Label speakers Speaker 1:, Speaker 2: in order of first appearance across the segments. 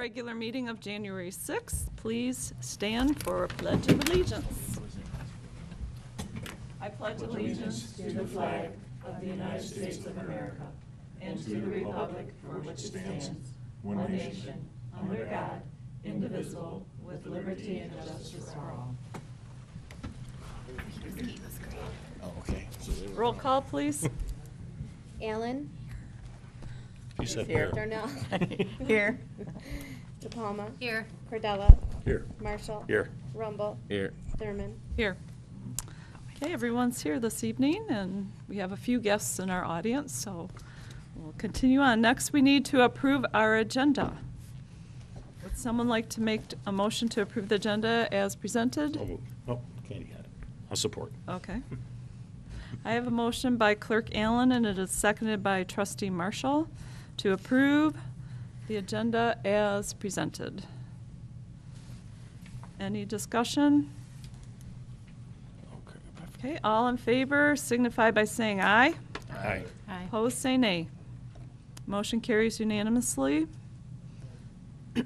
Speaker 1: regular meeting of January 6th. Please stand for a Pledge of Allegiance. I pledge allegiance to the flag of the United States of America and to the republic for which it stands, one nation, under God, indivisible, with liberty and justice for all.
Speaker 2: Oh, okay.
Speaker 1: Roll call, please.
Speaker 3: Allen.
Speaker 2: You said
Speaker 3: Here.
Speaker 2: here.
Speaker 3: Darnell.
Speaker 1: Here.
Speaker 3: DePalma.
Speaker 4: Here.
Speaker 3: Cordella.
Speaker 2: Here.
Speaker 3: Marshall.
Speaker 2: Here.
Speaker 3: Rumble.
Speaker 2: Here.
Speaker 3: Thurman.
Speaker 1: Here. Okay, everyone's here this evening, and we have a few guests in our audience, so we'll continue on. Next, we need to approve our agenda. Would someone like to make a motion to approve the agenda as presented?
Speaker 2: Oh, Katie had it. I'll support.
Speaker 1: Okay. I have a motion by Clerk Allen, and it is seconded by Trustee Marshall to approve the agenda as presented. Any discussion? Okay, all in favor signify by saying aye.
Speaker 2: Aye.
Speaker 4: Aye.
Speaker 1: Opposed, say nay. Motion carries unanimously.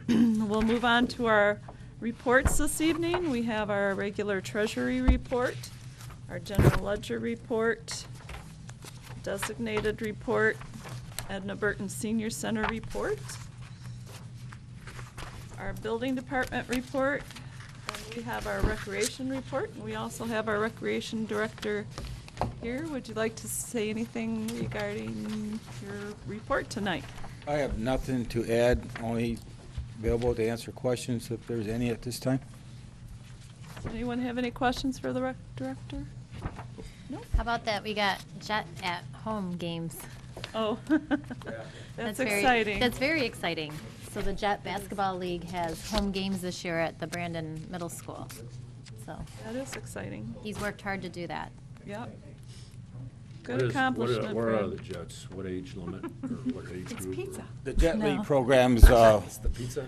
Speaker 1: We'll move on to our reports this evening. We have our regular treasury report, our general ledger report, designated report, Edna Burton Senior Center report, our building department report, and we have our recreation report. And we also have our recreation director here. Would you like to say anything regarding your report tonight?
Speaker 5: I have nothing to add, only available to answer questions if there's any at this time.
Speaker 1: Anyone have any questions for the rec director? No?
Speaker 4: How about that? We got Jet at home games.
Speaker 1: Oh, that's
Speaker 4: very
Speaker 1: exciting.
Speaker 4: That's very exciting. So the Jet Basketball League has home games this year at the Brandon Middle School. So
Speaker 1: That is exciting.
Speaker 4: he's worked hard to do that.
Speaker 1: Yep. Good accomplishment.
Speaker 6: Where
Speaker 1: for
Speaker 6: are
Speaker 1: him.
Speaker 6: the Jets? What age limit or what age
Speaker 1: It's
Speaker 6: group?
Speaker 1: pizza.
Speaker 5: The Jet
Speaker 1: No.
Speaker 5: League programs,
Speaker 6: It's the pizza?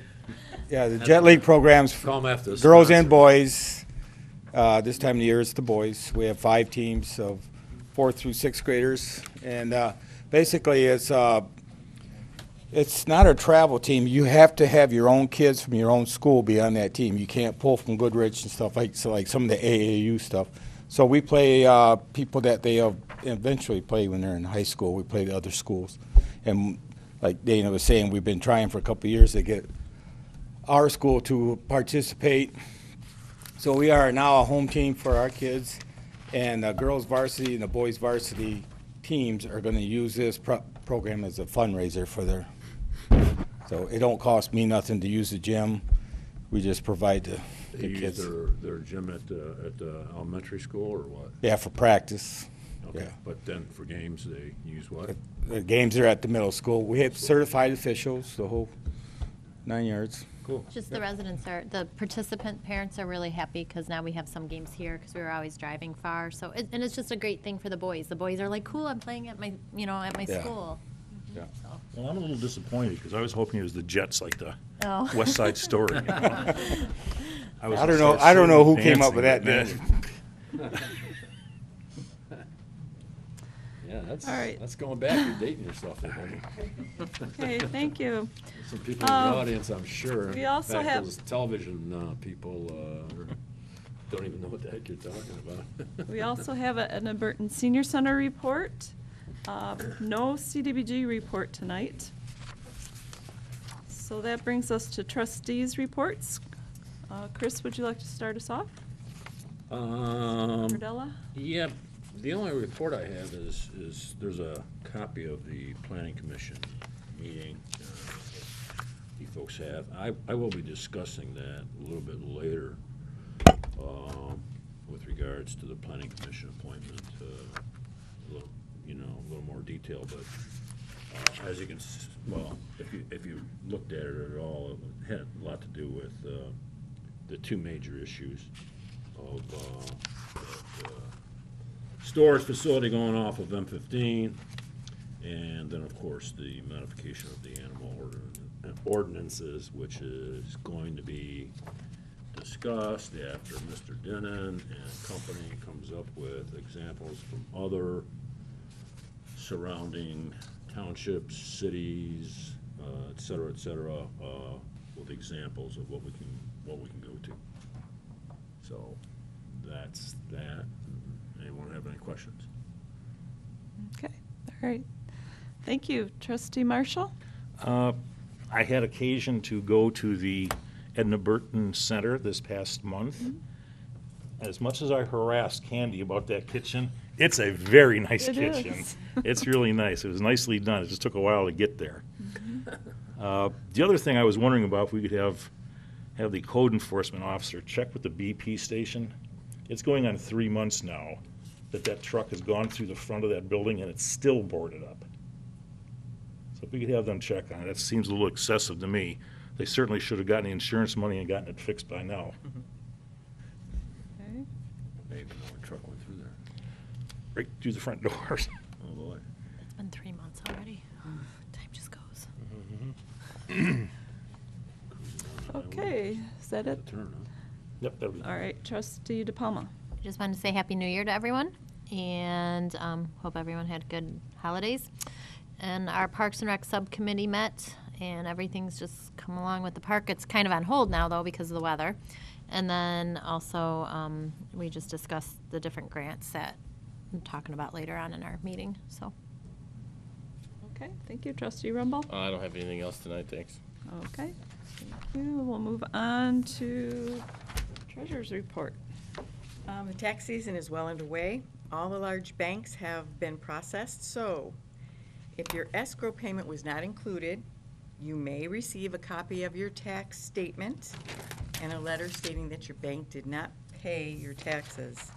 Speaker 5: yeah, the Jet League programs,
Speaker 6: Call them after the
Speaker 5: girls
Speaker 6: sponsor.
Speaker 5: and boys. This time of the year it's the boys. We have 5 teams of 4th through 6th graders, and basically it's not a travel team. You have to have your own kids from your own school be on that team. You can't pull from Goodrich and stuff like some of the AAU stuff. So we play people that they eventually play when they're in high school. We play the other schools, and like Dana was saying, we've been trying for a couple of years to get our school to participate. So we are now a home team for our kids, and the girls varsity and the boys varsity teams are going to use this program as a fundraiser for their. So it don't cost me nothing to use the gym. We just provide the
Speaker 6: They use
Speaker 5: kids.
Speaker 6: their gym at the elementary school or what?
Speaker 5: Yeah, for practice.
Speaker 6: Okay,
Speaker 5: Yeah.
Speaker 6: but then for games, they use what?
Speaker 5: The games are at the middle school. We have certified officials, the whole 9 yards.
Speaker 6: Cool.
Speaker 4: Just the residents the participant parents are really happy because now we have some games here because we were always driving far. So, and it's just a great thing for the boys. The boys are like, cool, I'm playing at my, at my
Speaker 5: Yeah.
Speaker 4: school.
Speaker 5: Yeah.
Speaker 4: So,
Speaker 2: Well, I'm a little disappointed because I was hoping it was the Jets, like the
Speaker 4: oh.
Speaker 2: West Side Story. You know? was
Speaker 5: I don't
Speaker 2: gonna
Speaker 5: know.
Speaker 2: start
Speaker 5: I don't know who
Speaker 2: singing,
Speaker 5: came up with that
Speaker 2: dancing,
Speaker 5: name.
Speaker 6: Yeah, that's,
Speaker 1: All right.
Speaker 6: that's going back. You're dating yourself there, buddy.
Speaker 1: Okay, thank you.
Speaker 6: Some people in the audience, I'm sure.
Speaker 1: we also
Speaker 6: In fact,
Speaker 1: have-
Speaker 6: those television people don't even know what the heck you're talking about.
Speaker 1: We also have an Edna Burton Senior Center report. No CDBG report tonight. So that brings us to trustees' reports. Chris, would you like to start us off? Cordella?
Speaker 6: Yeah, the only report I have is there's a copy of the Planning Commission meeting you folks have. I will be discussing that a little bit later with regards to the Planning Commission appointment, a little more detail, but as you can, if you looked at it at all, it had a lot to do with the 2 major issues of the storage facility going off of M15, and then, of course, the modification of the animal ordinances, which is going to be discussed after Mr. Denon and company comes up with examples from other surrounding townships, cities, et cetera, with examples of what we can go to. So that's that. Anyone have any questions?
Speaker 1: Okay, all right. Thank you. Trustee Marshall?
Speaker 2: I had occasion to go to the Edna Burton Center this past month. As much as I harassed Candy about that kitchen, it's a very nice
Speaker 1: It
Speaker 2: kitchen.
Speaker 1: is.
Speaker 2: It's really nice. It was nicely done. It just took a while to get there. The other thing I was wondering about, if we could have the code enforcement officer check with the BP station. It's going on 3 months now that truck has gone through the front of that building and it's still boarded up. So if we could have them check on it, that seems a little excessive to me. They certainly should have gotten the insurance money and gotten it fixed by now.
Speaker 1: Okay.
Speaker 6: Maybe no truck went through there.
Speaker 2: Right through the front doors.
Speaker 6: Oh, boy.
Speaker 4: It's been 3 months already. Time just goes.
Speaker 1: Okay, is that it?
Speaker 6: Turn, huh?
Speaker 2: Yep, that was.
Speaker 1: All right, Trustee DePalma.
Speaker 4: Just wanted to say Happy New Year to everyone, and hope everyone had good holidays. And our Parks and Rec subcommittee met, and everything's just come along with the park. It's kind of on hold now, though, because of the weather. And then also, we just discussed the different grants that I'm talking about later on in our meeting, so.
Speaker 1: Okay, thank you. Trustee Rumble?
Speaker 7: I don't have anything else tonight, thanks.
Speaker 1: Okay, thank you. We'll move on to Treasurer's Report.
Speaker 8: The tax season is well underway. All the large banks have been processed, so if your escrow payment was not included, you may receive a copy of your tax statement and a letter stating that your bank did not pay your taxes.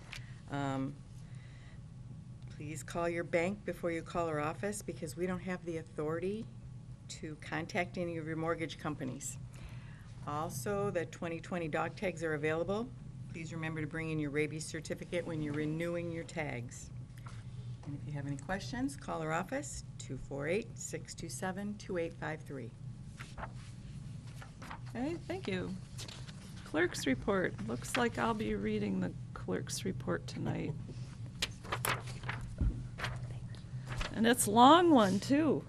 Speaker 8: Please call your bank before you call our office, because we don't have the authority to contact any of your mortgage companies. Also, the 2020 dog tags are available. Please remember to bring in your rabies certificate when you're renewing your tags. And if you have any questions, call our office, 248-627-2853.
Speaker 1: Okay, thank you. Clerk's Report. Looks like I'll be reading the Clerk's Report tonight. And it's a long one, too.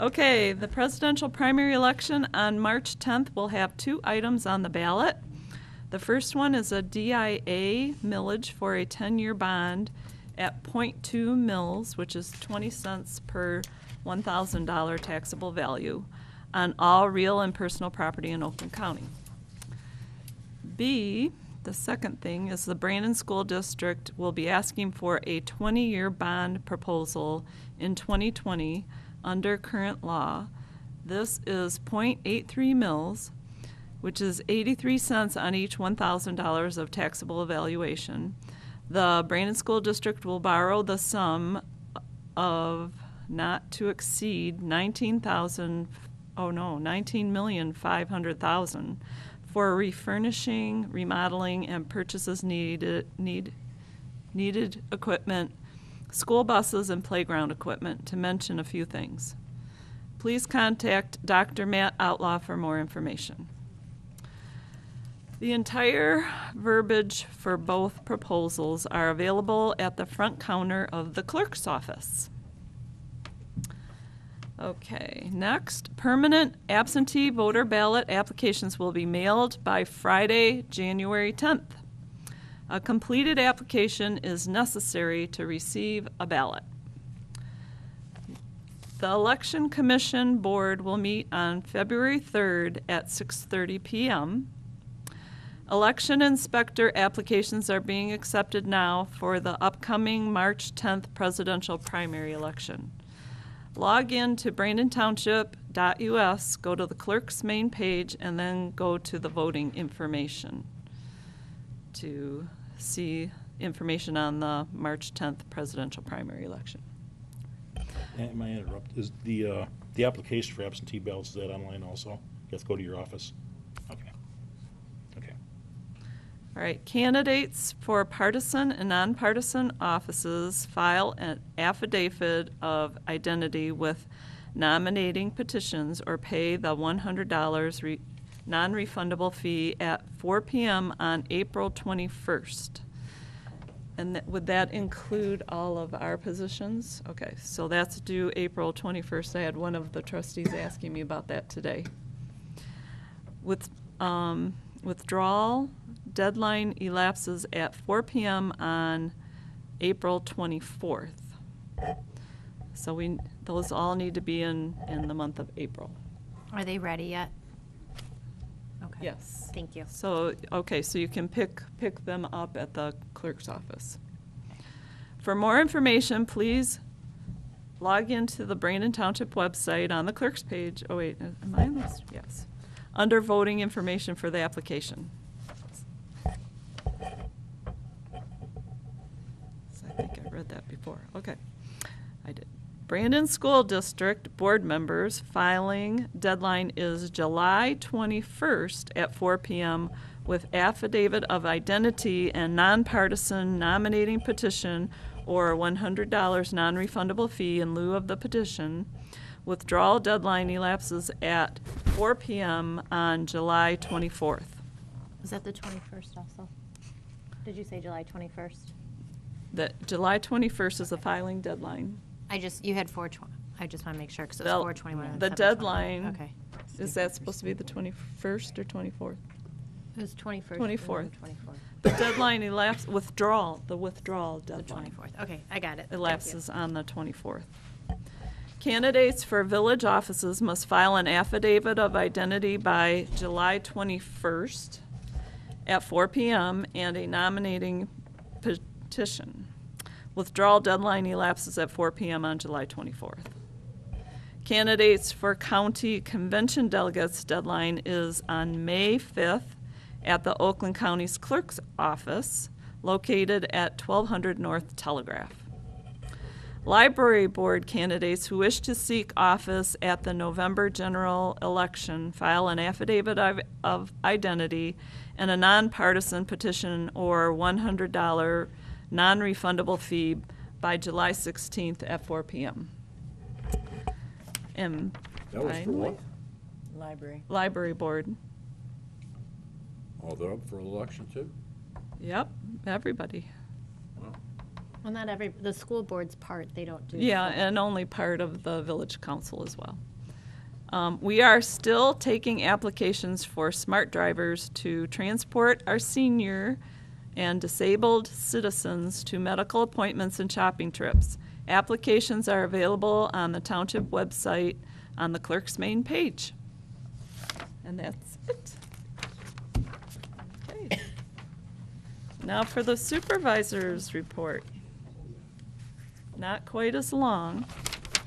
Speaker 1: Okay, the presidential primary election on March 10th will have 2 items on the ballot. The first one is a DIA millage for a 10-year bond at .2 mils, which is 20 cents per $1,000 taxable value on all real and personal property in Oakland County. B, the second thing, is the Brandon School District will be asking for a 20-year bond proposal in 2020 under current law. This is .83 mils, which is 83 cents on each $1,000 of taxable evaluation. The Brandon School District will borrow the sum of not to exceed $19,500,000 for refurnishing, remodeling, and purchases needed equipment, school buses, and playground equipment, to mention a few things. Please contact Dr. Matt Outlaw for more information. The entire verbiage for both proposals are available at the front counter of the clerk's office. Okay, next, permanent absentee voter ballot applications will be mailed by Friday, January 10th. A completed application is necessary to receive a ballot. The Election Commission Board will meet on February 3rd at 6:30 p.m. Election inspector applications are being accepted now for the upcoming March 10th presidential primary election. Log in to brandontownship.us, go to the clerk's main page, and then go to the voting information to see information on the March 10th presidential primary election.
Speaker 2: Am I interrupt? Is the application for absentee ballots, is that online also? You have to go to your office? Okay. Okay.
Speaker 1: All right, candidates for partisan and nonpartisan offices file an affidavit of identity with nominating petitions or pay the $100 non-refundable fee at 4 p.m. on April 21st. And would that include all of our positions? Okay, so that's due April 21st. I had one of the trustees asking me about that today. With withdrawal deadline elapses at 4 p.m. on April 24th. So those all need to be in the month of April.
Speaker 4: Are they ready yet? Okay.
Speaker 1: Yes.
Speaker 4: Thank you.
Speaker 1: So, okay, so you can pick them up at the clerk's office. For more information, please log into the Brandon Township website on the clerk's page. Oh, wait, am I on this? Yes. Under voting information for the application. So I think I read that before. Okay, I did. Brandon School District Board members filing deadline is July 21st at 4 p.m. with affidavit of identity and nonpartisan nominating petition or $100 non-refundable fee in lieu of the petition. Withdrawal deadline elapses at 4 p.m. on July 24th.
Speaker 4: Was that the 21st also? Did you say July 21st?
Speaker 1: That July 21st is the filing deadline.
Speaker 4: You had 4/20. I just want to make sure because it was
Speaker 1: The-
Speaker 4: 4/21. and
Speaker 1: the
Speaker 4: 7/20.
Speaker 1: deadline-
Speaker 4: Okay.
Speaker 1: Is that supposed to be the 21st or 24th?
Speaker 4: It was 21st.
Speaker 1: 24th.
Speaker 4: 24th.
Speaker 1: The deadline elapses, the withdrawal
Speaker 4: The
Speaker 1: deadline
Speaker 4: 24th. Okay, I got it. Thank you.
Speaker 1: elapses on the 24th. Candidates for village offices must file an affidavit of identity by July 21st at 4 p.m. and a nominating petition. Withdrawal deadline elapses at 4 p.m. on July 24th. Candidates for county convention delegates deadline is on May 5th at the Oakland County's clerk's office located at 1200 North Telegraph. Library board candidates who wish to seek office at the November general election file an affidavit of identity and a nonpartisan petition or $100 non-refundable fee by July 16th at 4 p.m. And
Speaker 6: That was for what?
Speaker 8: Library.
Speaker 1: library board,
Speaker 6: Oh, they're up for election too?
Speaker 1: yep, everybody.
Speaker 6: Wow.
Speaker 4: Well, not the school board's part, they don't do.
Speaker 1: Yeah, and only part of the village council as well. We are still taking applications for smart drivers to transport our senior and disabled citizens to medical appointments and shopping trips. Applications are available on the township website on the clerk's main page. And that's it. Okay. Now for the supervisor's report. Not quite as long.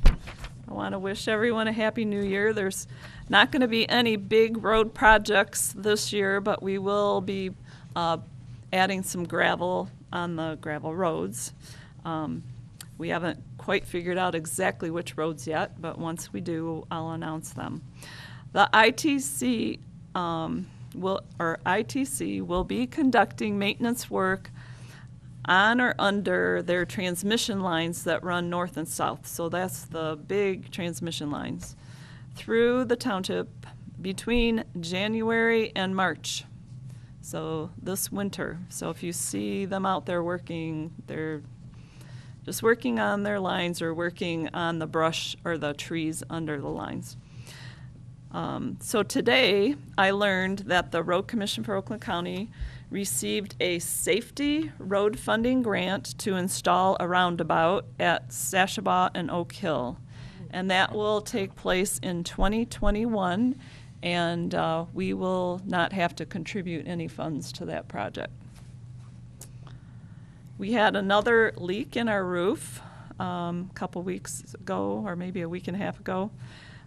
Speaker 1: I want to wish everyone a happy new year. There's not going to be any big road projects this year, but we will be adding some gravel on the gravel roads. We haven't quite figured out exactly which roads yet, but once we do, I'll announce them. The ITC will be conducting maintenance work on or under their transmission lines that run north and south. So that's the big transmission lines through the township between January and March. So this winter. So if you see them out there working, they're just working on their lines or working on the brush or the trees under the lines. So today I learned that the Road Commission for Oakland County received a safety road funding grant to install a roundabout at Sashabaw and Oak Hill. And that will take place in 2021, and we will not have to contribute any funds to that project. We had another leak in our roof a couple weeks ago, or maybe a week and a half ago,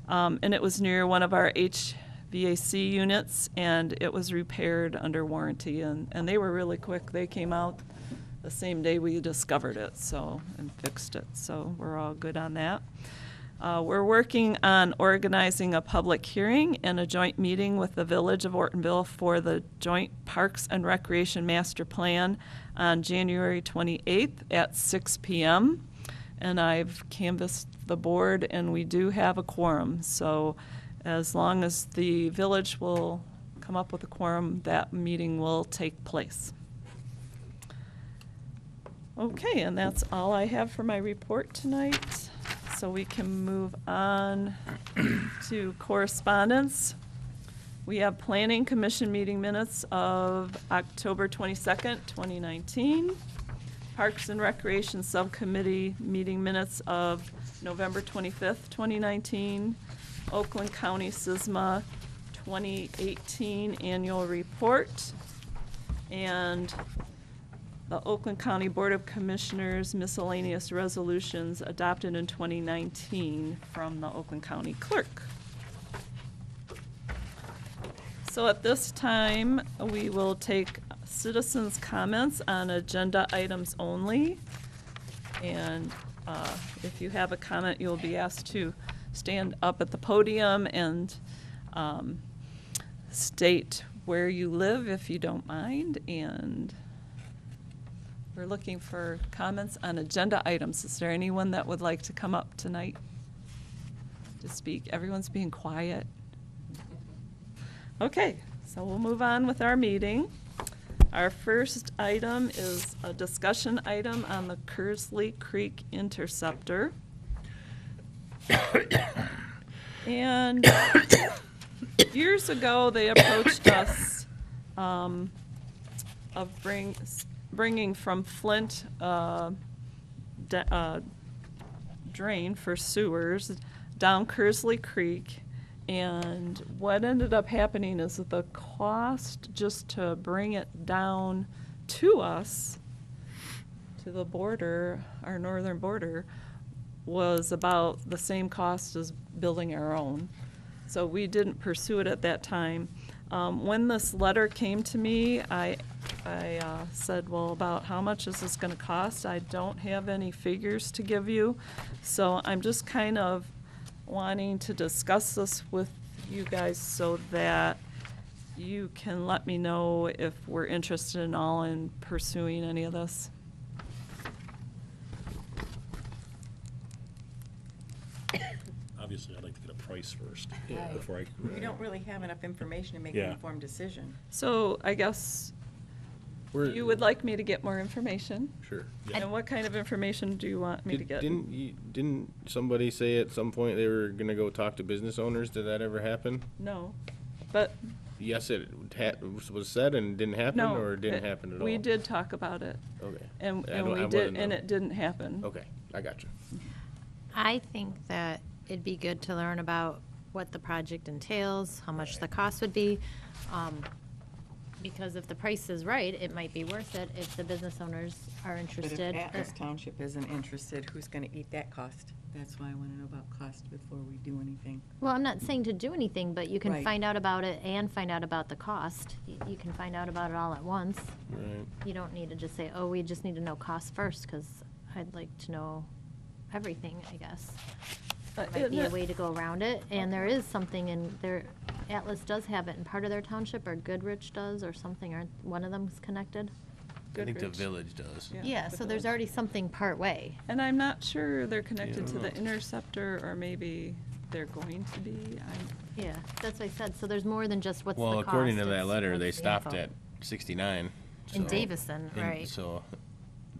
Speaker 1: and it was near one of our HVAC units, and it was repaired under warranty, and they were really quick. They came out the same day we discovered it, and fixed it, so we're all good on that. We're working on organizing a public hearing and a joint meeting with the Village of Ortonville for the Joint Parks and Recreation Master Plan on January 28th at 6 p.m. And I've canvassed the board, and we do have a quorum. So as long as the village will come up with a quorum, that meeting will take place. Okay, and that's all I have for my report tonight. So we can move on to correspondence. We have Planning Commission meeting minutes of October 22nd, 2019. Parks and Recreation Subcommittee meeting minutes of November 25th, 2019. Oakland County SISMA 2018 annual report. And the Oakland County Board of Commissioners miscellaneous resolutions adopted in 2019 from the Oakland County Clerk. So at this time, we will take citizens' comments on agenda items only. And if you have a comment, you'll be asked to stand up at the podium and state where you live, if you don't mind. And we're looking for comments on agenda items. Is there anyone that would like to come up tonight to speak? Everyone's being quiet. Okay, so we'll move on with our meeting. Our first item is a discussion item on the Kersley Creek Interceptor. And years ago, they approached us of bringing from Flint drain for sewers down Kersley Creek. And what ended up happening is that the cost just to bring it down to us, to the border, our northern border, was about the same cost as building our own. So we didn't pursue it at that time. When this letter came to me, I said, well, about how much is this going to cost? I don't have any figures to give you. So I'm just kind of wanting to discuss this with you guys so that you can let me know if we're interested in all in pursuing any of this.
Speaker 2: Obviously, I'd like to get a price first
Speaker 8: Right.
Speaker 2: before I.
Speaker 8: We don't really have enough information to make an
Speaker 2: Yeah.
Speaker 8: informed decision.
Speaker 1: So I guess you would like me to get more information?
Speaker 7: Sure.
Speaker 1: And what kind of information do you want me to get?
Speaker 7: Didn't somebody say at some point they were gonna go talk to business owners? Did that ever happen?
Speaker 1: No, but
Speaker 7: Yes, it was said and didn't happen,
Speaker 1: no.
Speaker 7: or it didn't happen at all?
Speaker 1: We did talk about it.
Speaker 7: Okay.
Speaker 1: And
Speaker 7: I
Speaker 1: we
Speaker 7: wasn't
Speaker 1: did, and
Speaker 7: know.
Speaker 1: it didn't happen.
Speaker 7: Okay, I got you.
Speaker 4: I think that it'd be good to learn about what the project entails, how much the cost would be. Because if the price is right, it might be worth it if the business owners are
Speaker 8: But if
Speaker 4: interested.
Speaker 8: Atlas Township isn't interested, who's going to eat that cost? That's why I want to know about cost before we do anything.
Speaker 4: Well, I'm not saying to do anything, but you can
Speaker 8: Right.
Speaker 4: find out about it and find out about the cost. You can find out about it all at once.
Speaker 7: Right.
Speaker 4: You don't need to just say, oh, we just need to know cost first, because I'd like to know everything, I guess. Might be a way to go around it, and there is something in there, Atlas does have it in part of their township, or Goodrich does, or something, aren't one of them's connected?
Speaker 7: I think the
Speaker 1: Goodrich.
Speaker 7: village does.
Speaker 4: Yeah, so there's already something part way.
Speaker 1: And I'm not sure they're connected to
Speaker 7: Yeah.
Speaker 1: the Interceptor, or maybe they're going to be.
Speaker 4: Yeah, that's what I said, so there's more than just what's the cost.
Speaker 7: Well, according to that
Speaker 4: it's
Speaker 7: letter,
Speaker 4: what's
Speaker 7: they
Speaker 4: the
Speaker 7: stopped
Speaker 4: info.
Speaker 7: at 69.
Speaker 4: In
Speaker 7: so-
Speaker 4: Davison,
Speaker 7: and
Speaker 4: right.
Speaker 7: So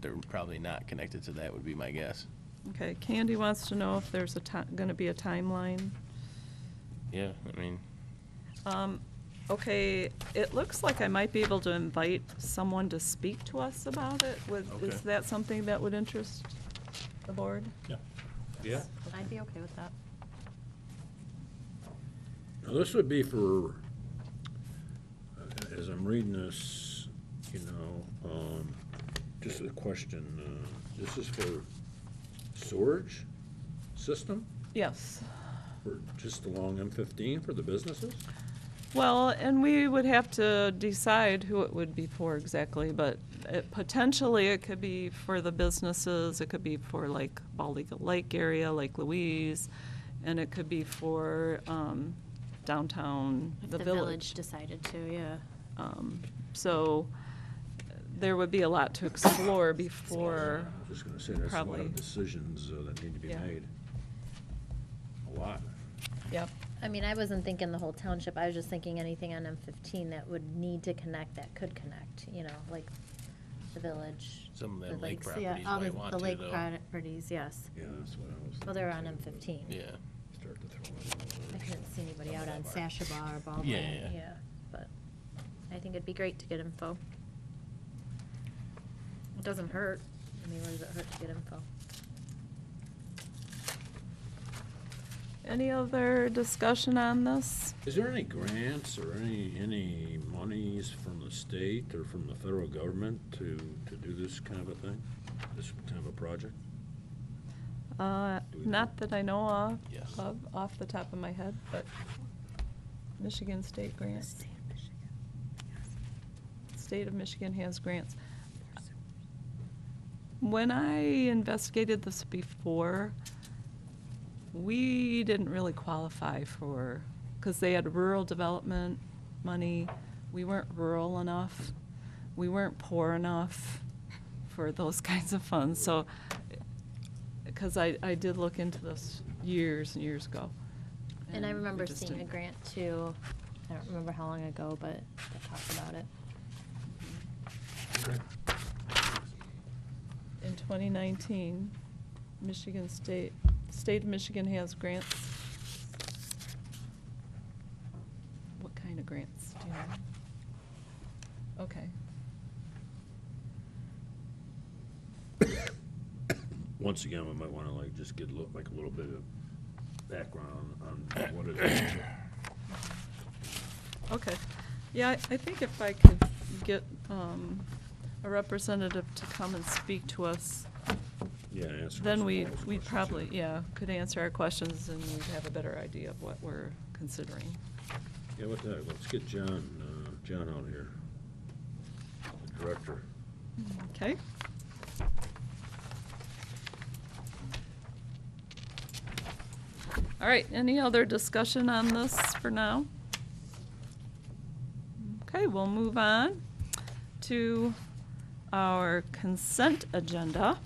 Speaker 7: they're probably not connected to that, would be my guess.
Speaker 1: Okay, Candy wants to know if there's going to be a timeline.
Speaker 7: Yeah, I mean,
Speaker 1: Okay, it looks like I might be able to invite someone to speak to us about it. Is
Speaker 7: Okay.
Speaker 1: that something that would interest the board?
Speaker 2: Yeah. Yeah.
Speaker 4: I'd be okay with that.
Speaker 6: Now, this would be for, as I'm reading this, just a question, this is for storage system,
Speaker 1: Yes.
Speaker 6: for just along M15 for the businesses?
Speaker 1: Well, and we would have to decide who it would be for exactly, but potentially it could be for the businesses, it could be for like Bald Eagle Lake area, Lake Louise, and it could be for downtown,
Speaker 4: If
Speaker 1: the
Speaker 4: the village decided to, yeah.
Speaker 1: So there would be a lot to explore before,
Speaker 6: I was just gonna say, that's a lot
Speaker 1: Probably.
Speaker 6: of decisions that need to be
Speaker 1: Yeah.
Speaker 6: made. A lot.
Speaker 1: yep.
Speaker 4: I mean, I wasn't thinking the whole township, I was just thinking anything on M15 that would need to connect, that could connect, like the village.
Speaker 7: Some of them
Speaker 4: the
Speaker 7: lake
Speaker 4: lakes, yeah,
Speaker 7: properties
Speaker 4: all
Speaker 7: might
Speaker 4: the
Speaker 7: want
Speaker 4: the
Speaker 7: to,
Speaker 4: lake
Speaker 7: though.
Speaker 4: properties, yes.
Speaker 6: Yeah, that's what I was.
Speaker 4: Well, they're on
Speaker 6: thinking, too.
Speaker 4: M15.
Speaker 7: Yeah.
Speaker 6: Start to throw it
Speaker 4: I
Speaker 6: out.
Speaker 4: couldn't see anybody out on Sashaba or Baldwin.
Speaker 7: Yeah.
Speaker 4: But I think it'd be great to get info. It doesn't hurt. I mean, what does it hurt to get info?
Speaker 1: Any other discussion on this?
Speaker 6: Is there any grants or any monies from the state or from the federal government to do this kind of a thing? This kind of a project?
Speaker 1: Not that I know of,
Speaker 7: Yes.
Speaker 1: off the top of my head, but Michigan State grants. State of Michigan has grants. When I investigated this before, we didn't really qualify for, because they had rural development money. We weren't rural enough. We weren't poor enough for those kinds of funds. So, because I did look into this years and years ago.
Speaker 4: And I
Speaker 1: we
Speaker 4: remember
Speaker 1: just
Speaker 4: seeing a
Speaker 1: didn't-
Speaker 4: grant too. I don't remember how long ago, but they talked about it.
Speaker 1: In 2019, Michigan State of Michigan has grants. What kind of grants do you know? Okay.
Speaker 6: Once again, we might want to like just get a little bit of background on what it is.
Speaker 1: Okay. Yeah, I think if I could get a representative to come and speak to us,
Speaker 6: Yeah, answer
Speaker 1: then
Speaker 6: some
Speaker 1: we'd
Speaker 6: of those questions,
Speaker 1: probably, yeah, could answer our questions and we'd have a better idea of what we're considering.
Speaker 6: Yeah, with that, let's get John out here, the director.
Speaker 1: Okay? All right, any other discussion on this for now? Okay, we'll move on to our consent agenda.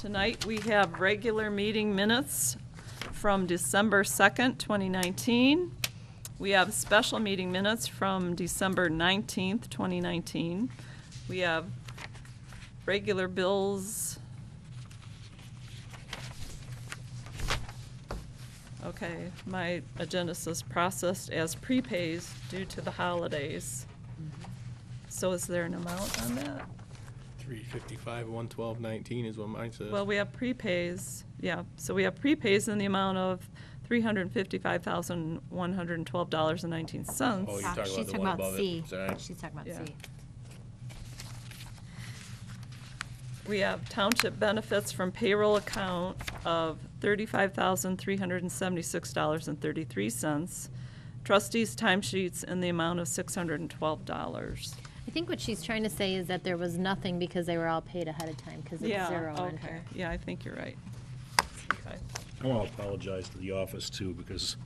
Speaker 1: Tonight, we have regular meeting minutes from December 2nd, 2019. We have special meeting minutes from December 19th, 2019. We have regular bills. Okay, my agenda says processed as prepays due to the holidays. So is there an amount on that?
Speaker 7: 355, 112.19 is what mine says.
Speaker 1: Well, we have prepays, yeah, so we have prepays in the amount of $355,112.19.
Speaker 7: Oh, you're talking about
Speaker 4: She's
Speaker 7: the
Speaker 4: talking
Speaker 7: one
Speaker 4: about
Speaker 7: above it.
Speaker 4: C.
Speaker 7: Sorry.
Speaker 4: She's talking about
Speaker 1: Yeah.
Speaker 4: C.
Speaker 1: We have township benefits from payroll account of $35,376.33. Trustees' timesheets in the amount of $612.
Speaker 4: I think what she's trying to say is that there was nothing because they were all paid ahead of time, because it's
Speaker 1: Yeah,
Speaker 4: zero on
Speaker 1: okay,
Speaker 4: here.
Speaker 1: yeah, I think you're right. Okay.
Speaker 2: I want to apologize to the office too, because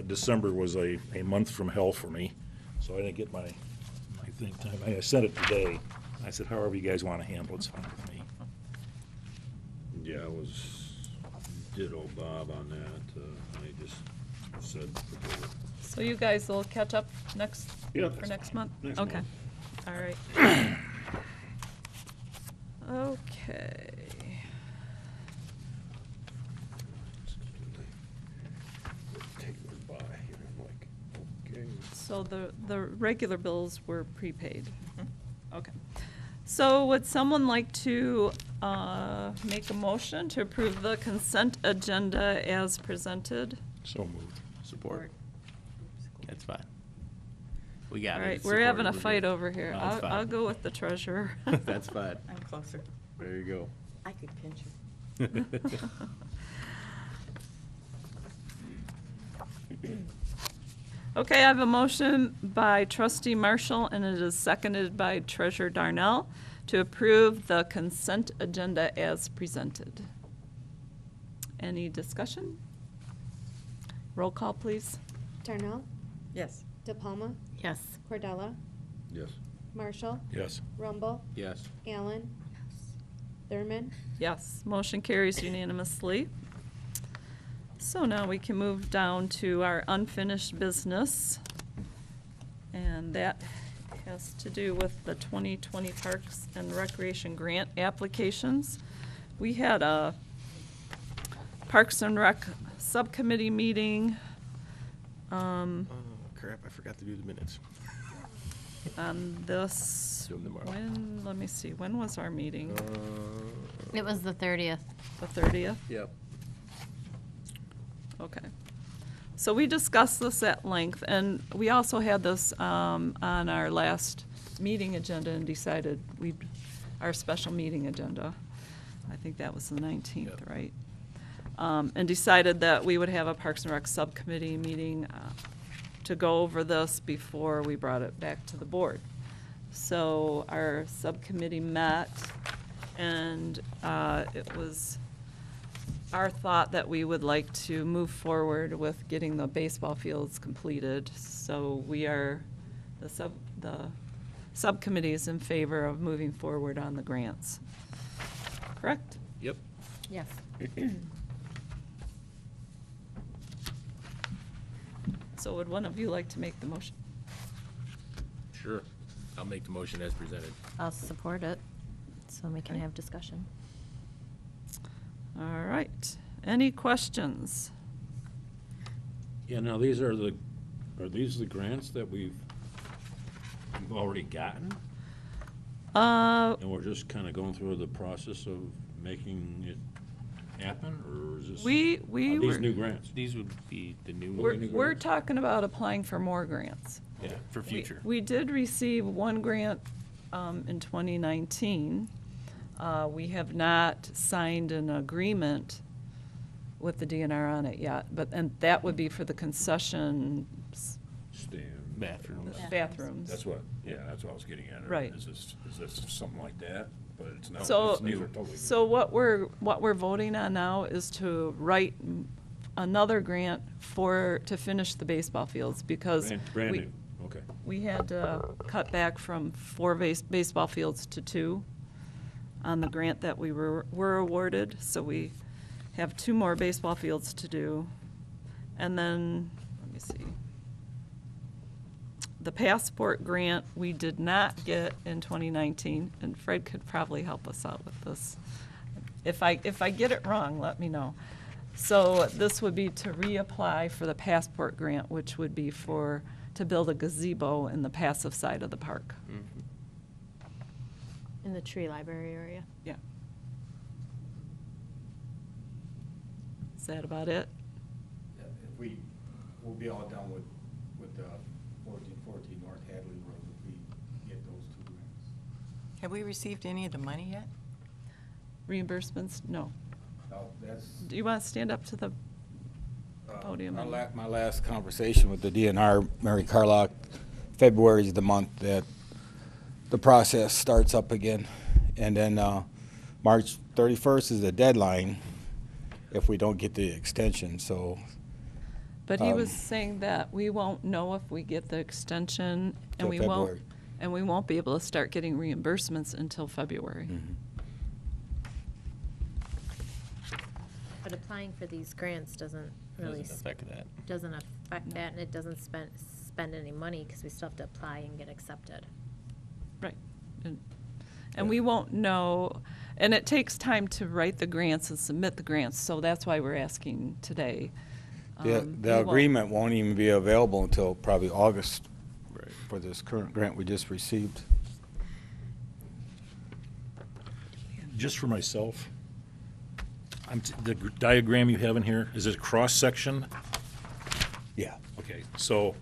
Speaker 2: December was a month from hell for me, so I didn't get my think time. I sent it today. I said, however you guys want to handle it's fine with me.
Speaker 6: Yeah, I was ditto Bob on that. I just said, forget it.
Speaker 1: So you guys will catch up next,
Speaker 6: Yeah,
Speaker 1: for
Speaker 6: that's
Speaker 1: next
Speaker 6: fine.
Speaker 1: month?
Speaker 6: Next
Speaker 1: Okay,
Speaker 6: month.
Speaker 1: all right. Okay.
Speaker 6: Take it by, and I'm like, okay.
Speaker 1: So the regular bills were prepaid? Okay. So would someone like to make a motion to approve the consent agenda as presented?
Speaker 2: So moved.
Speaker 7: Support. That's fine. We got
Speaker 1: All
Speaker 7: it.
Speaker 1: right,
Speaker 7: It's
Speaker 1: we're having a
Speaker 7: supported.
Speaker 1: fight over here.
Speaker 7: No, it's
Speaker 1: I'll
Speaker 7: fine.
Speaker 1: go with the treasurer.
Speaker 7: That's fine.
Speaker 8: I'm closer.
Speaker 7: There you go.
Speaker 8: I could pinch you.
Speaker 1: Okay, I have a motion by trustee Marshall, and it is seconded by treasurer Darnell to approve the consent agenda as presented. Any discussion? Roll call, please.
Speaker 3: Darnell,
Speaker 8: Yes.
Speaker 3: DePalma,
Speaker 4: Yes.
Speaker 3: Cordella,
Speaker 6: Yes.
Speaker 3: Marshall,
Speaker 2: Yes.
Speaker 3: Rumble,
Speaker 7: Yes.
Speaker 3: Allen, Thurman,
Speaker 1: Yes, motion carries unanimously. So now we can move down to our unfinished business. And that has has to do with the 2020 Parks and Recreation Grant applications. We had a Parks and Rec subcommittee meeting
Speaker 7: Oh, crap, I forgot to do the minutes.
Speaker 1: on this,
Speaker 7: Do 'em tomorrow.
Speaker 1: let me see, when was our meeting?
Speaker 4: It was the 30th.
Speaker 1: The 30th?
Speaker 7: Yep.
Speaker 1: Okay. So we discussed this at length, and we also had this on our last meeting agenda and decided our special meeting agenda. I think that was the 19th,
Speaker 7: Yep.
Speaker 1: right? And decided that we would have a Parks and Rec subcommittee meeting to go over this before we brought it back to the board. So our subcommittee met, and it was our thought that we would like to move forward with getting the baseball fields completed. So the subcommittee is in favor of moving forward on the grants. Correct?
Speaker 7: Yep.
Speaker 4: Yes.
Speaker 1: So would one of you like to make the motion?
Speaker 7: Sure. I'll make the motion as presented.
Speaker 4: I'll support it, so we can have discussion.
Speaker 1: All right. Any questions?
Speaker 6: Yeah, now these are these the grants that we've already gotten? And we're just kind of going through the process of making it happen, or is this?
Speaker 1: We
Speaker 6: Are these
Speaker 1: were,
Speaker 6: new grants?
Speaker 7: These would be the new
Speaker 1: we're talking about applying for more grants.
Speaker 7: Yeah, for future.
Speaker 1: We did receive one grant in 2019. We have not signed an agreement with the DNR on it yet, and that would be for the concession
Speaker 6: Stand.
Speaker 7: Bathrooms.
Speaker 1: bathrooms.
Speaker 6: That's what I was getting at.
Speaker 1: Right.
Speaker 6: Is this something like that? But it's not.
Speaker 1: So,
Speaker 6: it's new. Totally
Speaker 1: so what we're voting on now is to write another grant to finish the baseball fields, because
Speaker 6: Brand
Speaker 1: we-
Speaker 6: new, okay.
Speaker 1: we had to cut back from 4 baseball fields to 2 on the grant that we were awarded. So we have 2 more baseball fields to do. And then, let me see. The passport grant, we did not get in 2019, and Fred could probably help us out with this. If I get it wrong, let me know. So this would be to reapply for the passport grant, which would be to build a gazebo in the passive side of the park.
Speaker 4: In the tree library area.
Speaker 1: Yeah. Is that about it?
Speaker 5: If we'll be all done with the 1414 North Hadley Road if we get those 2 grants.
Speaker 8: Have we received any of the money yet?
Speaker 1: Reimbursements? No.
Speaker 5: No, that's.
Speaker 1: Do you want to stand up to the podium?
Speaker 5: My last conversation with the DNR, Mary Carlock, February is the month that the process starts up again. And then March 31st is the deadline if we don't get the extension, so.
Speaker 1: But he was saying that we won't know if we get the extension, and
Speaker 5: Till
Speaker 1: we won't,
Speaker 5: February.
Speaker 1: and we won't be able to start getting reimbursements until February.
Speaker 4: But applying for these grants doesn't really,
Speaker 7: Doesn't affect that.
Speaker 4: doesn't affect that, and it doesn't spend any money, because we still have to apply and get accepted.
Speaker 1: Right. And we won't know, and it takes time to write the grants and submit the grants, so that's why we're asking today. We
Speaker 5: The
Speaker 1: won't-
Speaker 5: agreement won't even be available until probably August
Speaker 7: Right.
Speaker 5: for this current grant we just received.
Speaker 2: Just for myself, the diagram you have in here, is it cross-section?
Speaker 5: Yeah.
Speaker 2: Okay, so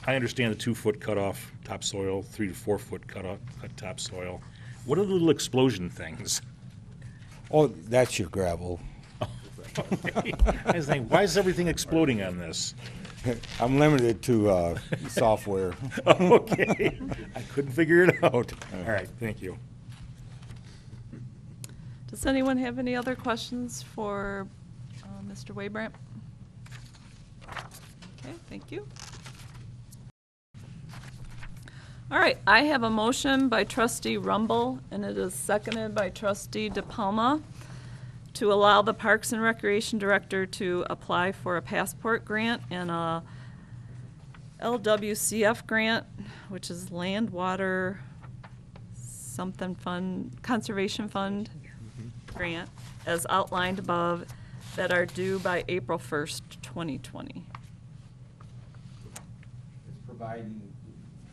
Speaker 2: I understand the 2-foot cutoff topsoil, 3 to 4 foot cut topsoil. What are the little explosion things?
Speaker 5: Oh, that's your gravel.
Speaker 2: I was thinking, why is everything exploding on this?
Speaker 5: I'm limited to software.
Speaker 2: Okay, I couldn't figure it out. All right, thank you.
Speaker 1: Does anyone have any other questions for Mr. Waybrandt? Okay, thank you. All right, I have a motion by trustee Rumble, and it is seconded by trustee DePalma to allow the Parks and Recreation Director to apply for a passport grant and a LWCF grant, which is Land, Water, something fund, Conservation Fund grant, as outlined above, that are due by April 1st, 2020.
Speaker 5: It's providing,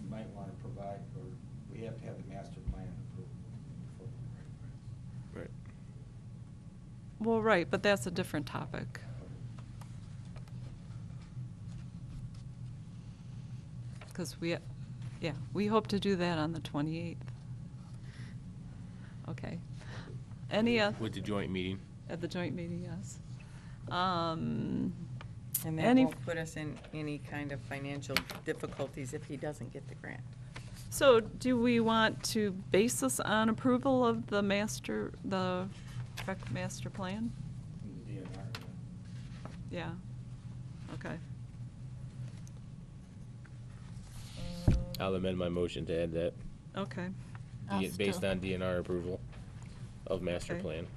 Speaker 5: you might want to provide, or we have to have the master plan approved.
Speaker 7: Right.
Speaker 1: Well, right, but that's a different topic. Because we hope to do that on the 28th. Okay. Any,
Speaker 7: With the joint meeting.
Speaker 1: at the joint meeting, yes.
Speaker 8: And that
Speaker 1: Any-
Speaker 8: won't put us in any kind of financial difficulties if he doesn't get the grant.
Speaker 1: So do we want to base this on approval of the rec master plan? Yeah, okay.
Speaker 7: I'll amend my motion to add that,
Speaker 1: Okay,
Speaker 7: based on DNR approval of master
Speaker 1: Okay.
Speaker 7: plan.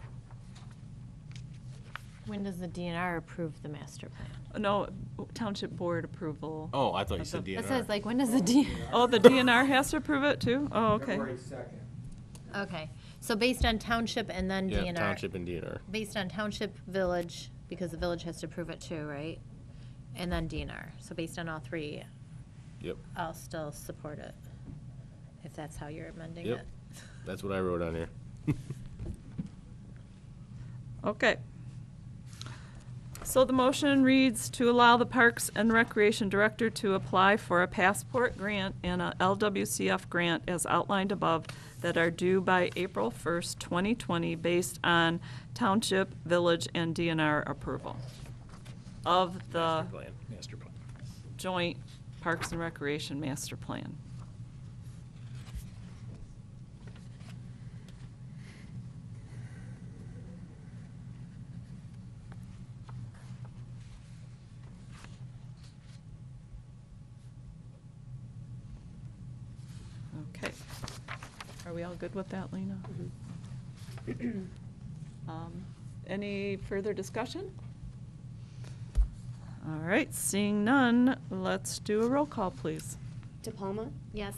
Speaker 4: When does the DNR approve the master plan?
Speaker 1: no, township board approval.
Speaker 7: Oh, I thought you
Speaker 1: Of
Speaker 7: said
Speaker 1: the-
Speaker 4: That
Speaker 7: DNR.
Speaker 4: says, like, when does the D?
Speaker 1: Oh, the DNR has to approve it too? Oh, okay.
Speaker 5: February 2nd.
Speaker 4: Okay, so based on township and then
Speaker 7: Yeah,
Speaker 4: DNR.
Speaker 7: township and DNR.
Speaker 4: Based on township, village, because the village has to approve it too, right? And then DNR. So based on all three,
Speaker 7: Yep,
Speaker 4: I'll still support it, if that's how you're amending
Speaker 7: Yep.
Speaker 4: it.
Speaker 7: that's what I wrote on here.
Speaker 1: Okay. So the motion reads to allow the Parks and Recreation Director to apply for a passport grant and a LWCF grant as outlined above that are due by April 1st, 2020, based on township, village, and DNR approval of the
Speaker 7: Master plan.
Speaker 2: Master plan.
Speaker 1: joint Parks and Recreation Master Plan. Okay. Are we all good with that, Lena? Any further discussion? All right, seeing none, let's do a roll call, please.
Speaker 3: DePalma,
Speaker 4: Yes.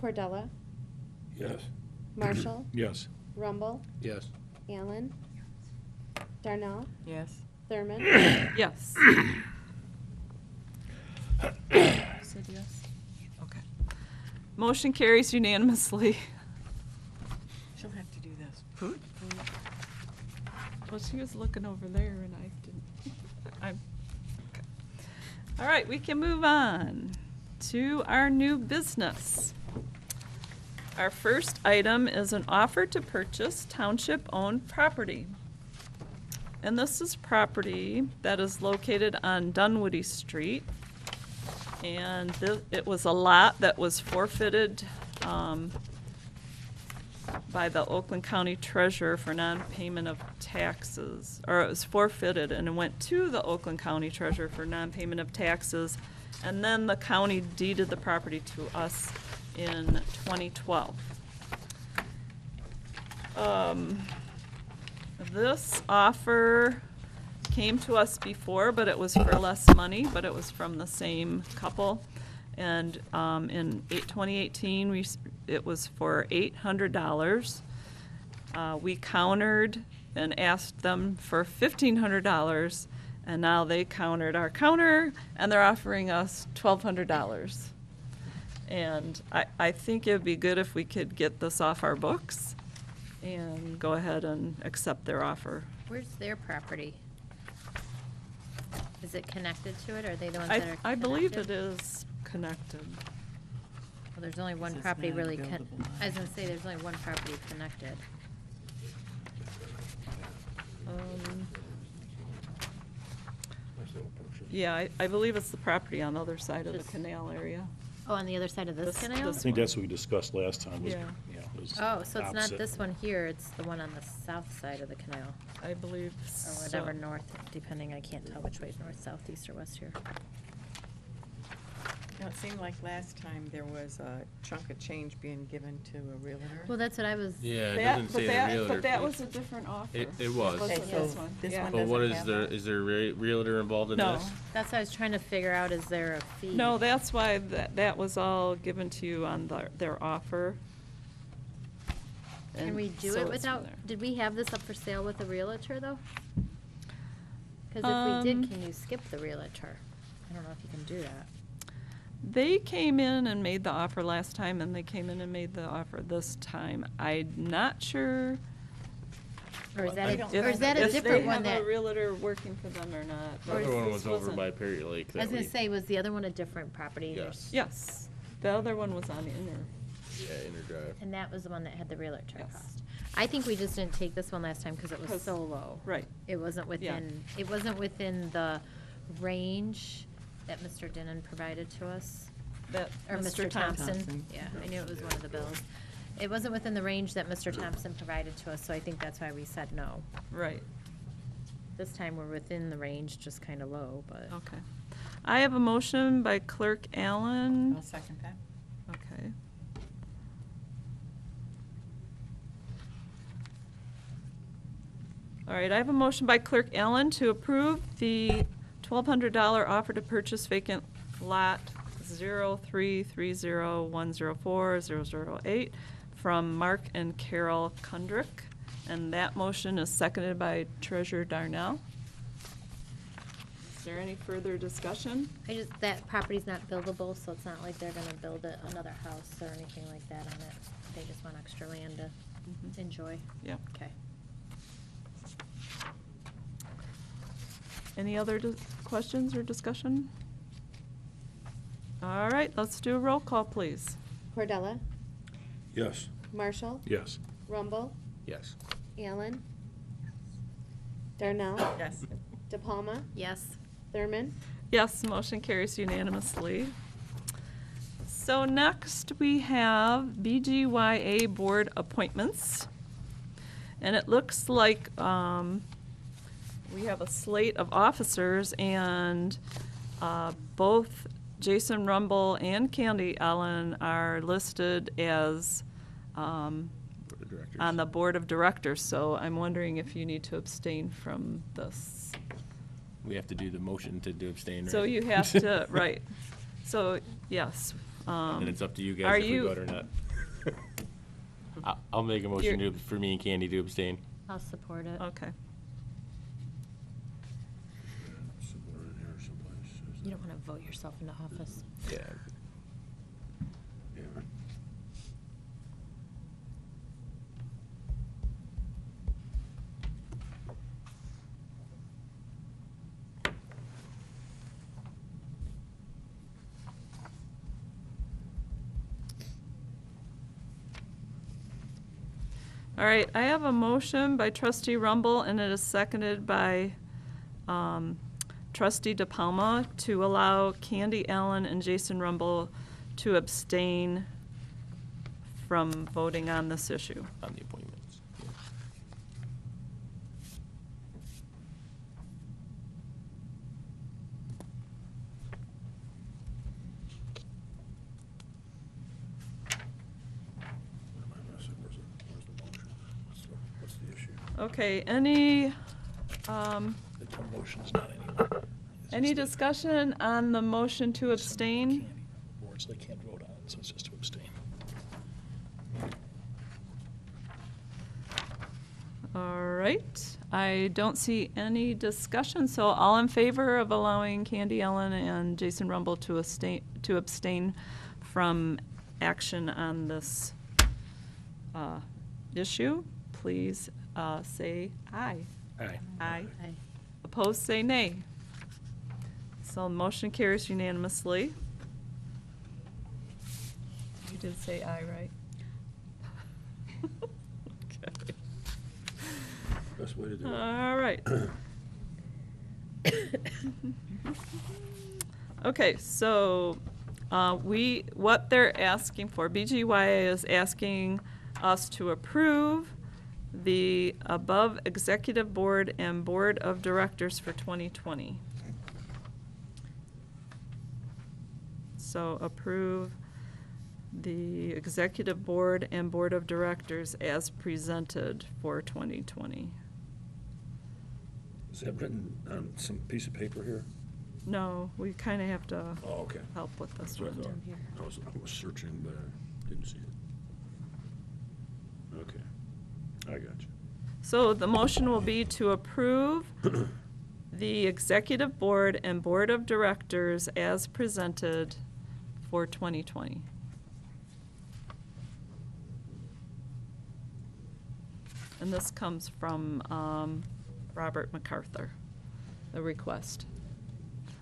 Speaker 3: Cordella,
Speaker 2: Yes.
Speaker 3: Marshall,
Speaker 2: Yes.
Speaker 3: Rumble,
Speaker 7: Yes.
Speaker 3: Allen, Darnell,
Speaker 8: Yes?
Speaker 3: Thurman,
Speaker 1: Yes. You said yes? Okay. Motion carries unanimously.
Speaker 8: She'll have to do this.
Speaker 1: Well, she was looking over there and I didn't. I'm, okay. All right, we can move on to our new business. Our first item is an offer to purchase township-owned property. And this is property that is located on Dunwoody Street. And it was a lot that was forfeited by the Oakland County Treasurer for non-payment of taxes. Or it was forfeited and it went to the Oakland County Treasurer for non-payment of taxes. And then the county deeded the property to us in 2012. This offer came to us before, but it was for less money, but it was from the same couple. And in 2018, it was for $800. We countered and asked them for $1,500, and now they countered our counter, and they're offering us $1,200. And I think it'd be good if we could get this off our books and go ahead and accept their offer.
Speaker 4: Where's their property? Is it connected to it, or are they the ones that are connected?
Speaker 1: I believe it is connected.
Speaker 4: Well, there's only one
Speaker 8: This is
Speaker 4: property
Speaker 8: not
Speaker 4: really,
Speaker 8: a buildable lot.
Speaker 4: I was gonna say, there's only one property connected.
Speaker 1: Yeah, I believe it's the property on the other side of the
Speaker 4: This-
Speaker 1: canal area.
Speaker 4: Oh, on the other side of this
Speaker 1: This-
Speaker 4: canal?
Speaker 2: I think that's what we discussed last time. Was,
Speaker 1: Yeah.
Speaker 2: it was
Speaker 4: Oh, so it's not
Speaker 2: opposite.
Speaker 4: this one here, it's the one on the south side of the canal,
Speaker 1: I believe
Speaker 4: or
Speaker 1: so.
Speaker 4: whatever, north, depending, I can't tell which way is north, south, east, or west here.
Speaker 8: You know, it seemed like last time there was a chunk of change being given to a realtor.
Speaker 4: Well, that's what I was.
Speaker 7: Yeah, it
Speaker 1: That-
Speaker 7: doesn't
Speaker 1: but
Speaker 7: say the
Speaker 1: that-
Speaker 7: realtor.
Speaker 1: But that
Speaker 7: fee.
Speaker 1: was a different offer.
Speaker 7: It was.
Speaker 1: Wasn't
Speaker 8: Okay,
Speaker 1: this
Speaker 8: so
Speaker 1: one.
Speaker 8: this
Speaker 1: Yeah.
Speaker 8: one
Speaker 7: But what
Speaker 8: doesn't
Speaker 7: is
Speaker 8: have
Speaker 7: there?
Speaker 8: that.
Speaker 7: Is there a realtor involved in
Speaker 1: No.
Speaker 7: this?
Speaker 4: That's what I was trying to figure out. Is there a fee?
Speaker 1: No, that's why that was all given to you on their offer.
Speaker 4: Can
Speaker 1: And
Speaker 4: we do
Speaker 1: so
Speaker 4: it
Speaker 1: it's
Speaker 4: without,
Speaker 1: there.
Speaker 4: did we have this up for sale with a realtor, though? Because if we did, can you skip the realtor? I don't know if you can do that.
Speaker 1: They came in and made the offer last time, and they came in and made the offer this time. I'm not sure
Speaker 4: Or is that,
Speaker 1: if
Speaker 4: or is that a
Speaker 1: if
Speaker 4: different
Speaker 1: they
Speaker 4: one
Speaker 1: have
Speaker 4: that?
Speaker 1: a realtor working for them or not.
Speaker 7: The other one
Speaker 1: This
Speaker 7: was over
Speaker 1: wasn't-
Speaker 7: by Perry Lake.
Speaker 4: I was
Speaker 7: that
Speaker 4: gonna
Speaker 7: we-
Speaker 4: say, was the other one a different property?
Speaker 7: Yes.
Speaker 1: Yes, the other one was on Inner.
Speaker 7: Yeah, Inner Drive.
Speaker 4: And that was the one that had the realtor
Speaker 1: Yes.
Speaker 4: cost. I think we just didn't take this one last time because it was
Speaker 1: 'Cause-
Speaker 4: so low.
Speaker 1: Right.
Speaker 4: It wasn't within, it wasn't within the range that Mr. Denon provided to us.
Speaker 1: That
Speaker 4: Or Mr. Thompson.
Speaker 8: Thompson.
Speaker 4: Yeah, I knew it was one of the bills. It wasn't within the range that Mr. Thompson provided to us, so I think that's why we said no.
Speaker 1: Right,
Speaker 4: This time we're within the range, just kind of low, but.
Speaker 1: okay. I have a motion by Clerk Allen.
Speaker 8: I'll second that.
Speaker 1: Okay. All right, I have a motion by Clerk Allen to approve the $1,200 offer to purchase vacant lot 0330104-008 from Mark and Carol Kundrick. And that motion is seconded by Treasurer Darnell. Is there any further discussion?
Speaker 4: That property's not buildable, so it's not like they're gonna build another house or anything like that on it. They just want extra land to enjoy.
Speaker 1: Yeah.
Speaker 4: Okay.
Speaker 1: Any other questions or discussion? All right, let's do a roll call, please.
Speaker 3: Cordella,
Speaker 6: Yes.
Speaker 3: Marshall,
Speaker 2: Yes.
Speaker 3: Rumble,
Speaker 7: Yes.
Speaker 3: Allen, Darnell,
Speaker 8: Yes.
Speaker 3: DePalma,
Speaker 4: Yes.
Speaker 3: Thurman,
Speaker 1: Yes, motion carries unanimously. So next, we have BGYA board appointments. And it looks like we have a slate of officers, and both Jason Rumble and Candy Allen are listed as
Speaker 7: Board of Directors.
Speaker 1: on the board of directors. So I'm wondering if you need to abstain from this.
Speaker 7: We have to do the motion to do abstain, right?
Speaker 1: So you have to, right. So, yes.
Speaker 7: And it's up to you
Speaker 1: Are
Speaker 7: guys if we
Speaker 1: you-
Speaker 7: vote or not. I'll make a motion for me and Candy to abstain.
Speaker 4: I'll support it.
Speaker 1: Okay.
Speaker 6: Somewhere in here someplace.
Speaker 4: You don't wanna vote yourself into office.
Speaker 7: Yeah.
Speaker 6: Yeah.
Speaker 1: All right, I have a motion by trustee Rumble, and it is seconded by trustee DePalma to allow Candy Allen and Jason Rumble to abstain from voting on this issue.
Speaker 7: On the appointments. Yeah.
Speaker 6: What am I missing? Where's the motion? What's the issue?
Speaker 1: Okay,
Speaker 2: The motion's not anymore.
Speaker 1: any discussion on the motion to abstain?
Speaker 2: Boards they can't vote on, so it's just to abstain.
Speaker 1: All right, I don't see any discussion, so all in favor of allowing Candy Allen and Jason Rumble to abstain from action on this issue, please say aye.
Speaker 2: Aye.
Speaker 1: Aye.
Speaker 4: Aye.
Speaker 1: Opposed, say nay. So motion carries unanimously. You did say aye, right? Okay.
Speaker 6: Best way to do it.
Speaker 1: All right. Okay, so what they're asking for, BGYA is asking us to approve the above executive board and board of directors for 2020. So approve the executive board and board of directors as presented for 2020.
Speaker 2: Is that written on some piece of paper here?
Speaker 1: No, we kind of have to
Speaker 2: Oh, okay.
Speaker 1: help with this
Speaker 2: That's what I
Speaker 1: one.
Speaker 2: thought. I was searching, but I didn't see it. Okay. I got you.
Speaker 1: So the motion will be to approve the executive board and board of directors as presented for 2020. And this comes from Robert MacArthur, the request.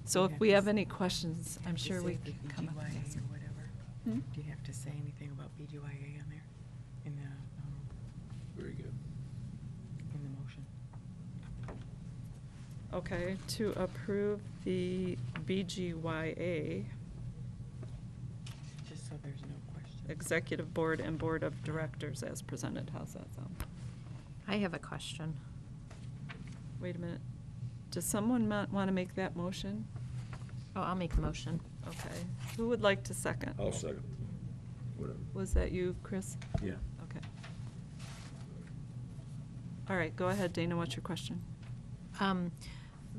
Speaker 1: So if we have any questions, I'm sure we can come up with
Speaker 8: BGYA
Speaker 1: some.
Speaker 8: or whatever.
Speaker 1: Hmm?
Speaker 8: Do you have to say anything about BGYA on there in
Speaker 2: Very good.
Speaker 8: the motion?
Speaker 1: Okay, to approve the BGYA,
Speaker 8: Just so there's no question.
Speaker 1: executive board and board of directors as presented. How's that sound?
Speaker 4: I have a question.
Speaker 1: Wait a minute. Does someone want to make that motion?
Speaker 4: Oh, I'll make the motion.
Speaker 1: Okay. Who would like to second?
Speaker 2: I'll second. Whatever.
Speaker 1: Was that you, Chris?
Speaker 2: Yeah.
Speaker 1: Okay. All right, go ahead, Dana. What's your question?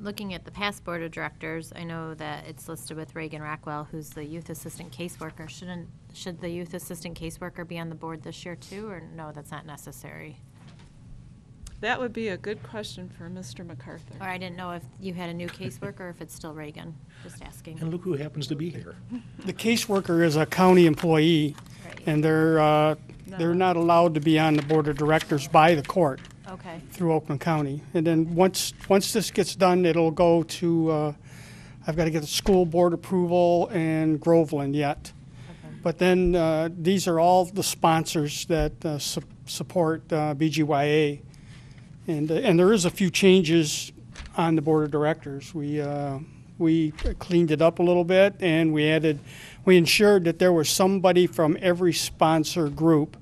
Speaker 4: Looking at the past board of directors, I know that it's listed with Reagan Rockwell, who's the youth assistant caseworker. Should the youth assistant caseworker be on the board this year too, or no, that's not necessary?
Speaker 1: That would be a good question for Mr. MacArthur.
Speaker 4: Or I didn't know if you had a new caseworker or if it's still Reagan. Just asking.
Speaker 2: And look who happens to be here.
Speaker 9: The caseworker is a county employee,
Speaker 4: Right.
Speaker 9: and they're not allowed to be on the board of directors by the court
Speaker 4: Okay.
Speaker 9: through Oakland County. And then once this gets done, it'll go to, I've got to get the school board approval and Groveland yet.
Speaker 4: Okay.
Speaker 9: But then these are all the sponsors that support BGYA. And there is a few changes on the board of directors. We cleaned it up a little bit, and we ensured that there was somebody from every sponsor group,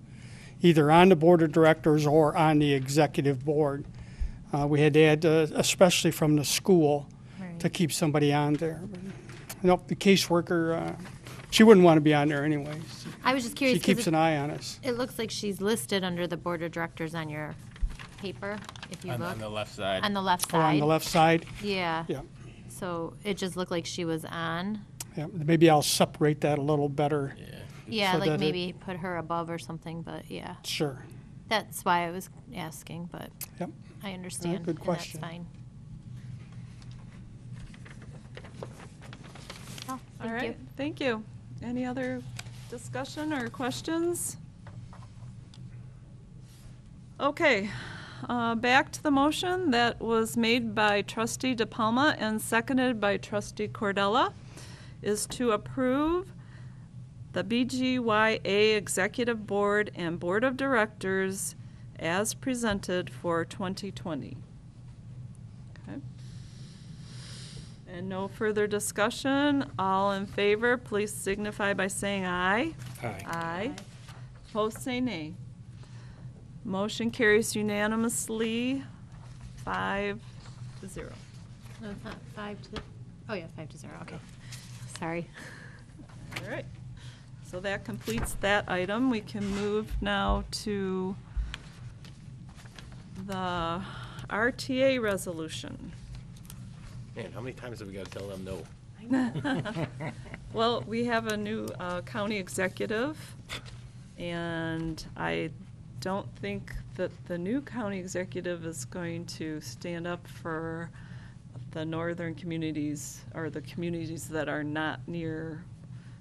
Speaker 9: either on the board of directors or on the executive board. We had to add, especially from the school,
Speaker 4: Right.
Speaker 9: to keep somebody on there. Nope, the caseworker, she wouldn't want to be on there anyways.
Speaker 4: I was just curious.
Speaker 9: She
Speaker 4: 'cause
Speaker 9: keeps an eye on us.
Speaker 4: It looks like she's listed under the board of directors on your paper, if you look.
Speaker 7: On the left side.
Speaker 4: On the left
Speaker 9: Or on
Speaker 4: side.
Speaker 9: the left side,
Speaker 4: Yeah.
Speaker 9: yeah.
Speaker 4: So it just looked like she was on.
Speaker 9: Yeah, maybe I'll separate that a little better.
Speaker 4: Yeah,
Speaker 9: So
Speaker 4: like
Speaker 9: that it-
Speaker 4: maybe put her above or something, but yeah.
Speaker 9: Sure.
Speaker 4: That's why I was asking, but
Speaker 9: Yep.
Speaker 4: I understand.
Speaker 9: good
Speaker 4: and
Speaker 9: question.
Speaker 4: That's fine. Oh,
Speaker 1: All
Speaker 4: thank you.
Speaker 1: right, thank you. Any other discussion or questions? Okay, back to the motion that was made by trustee DePalma and seconded by trustee Cordella, is to approve the BGYA Executive Board and Board of Directors as presented for 2020. Okay. And no further discussion. All in favor, please signify by saying aye.
Speaker 2: Aye.
Speaker 1: Aye. Opposed, say nay. Motion carries unanimously, 5-0.
Speaker 4: No, it's not 5-0. Oh, yeah, 5-0, okay. Sorry.
Speaker 1: All right. So that completes that item. We can move now to the RTA resolution.
Speaker 7: Man, how many times have we got to tell them no?
Speaker 1: Well, we have a new county executive, and I don't think that the new county executive is going to stand up for the northern communities, or the communities that are not near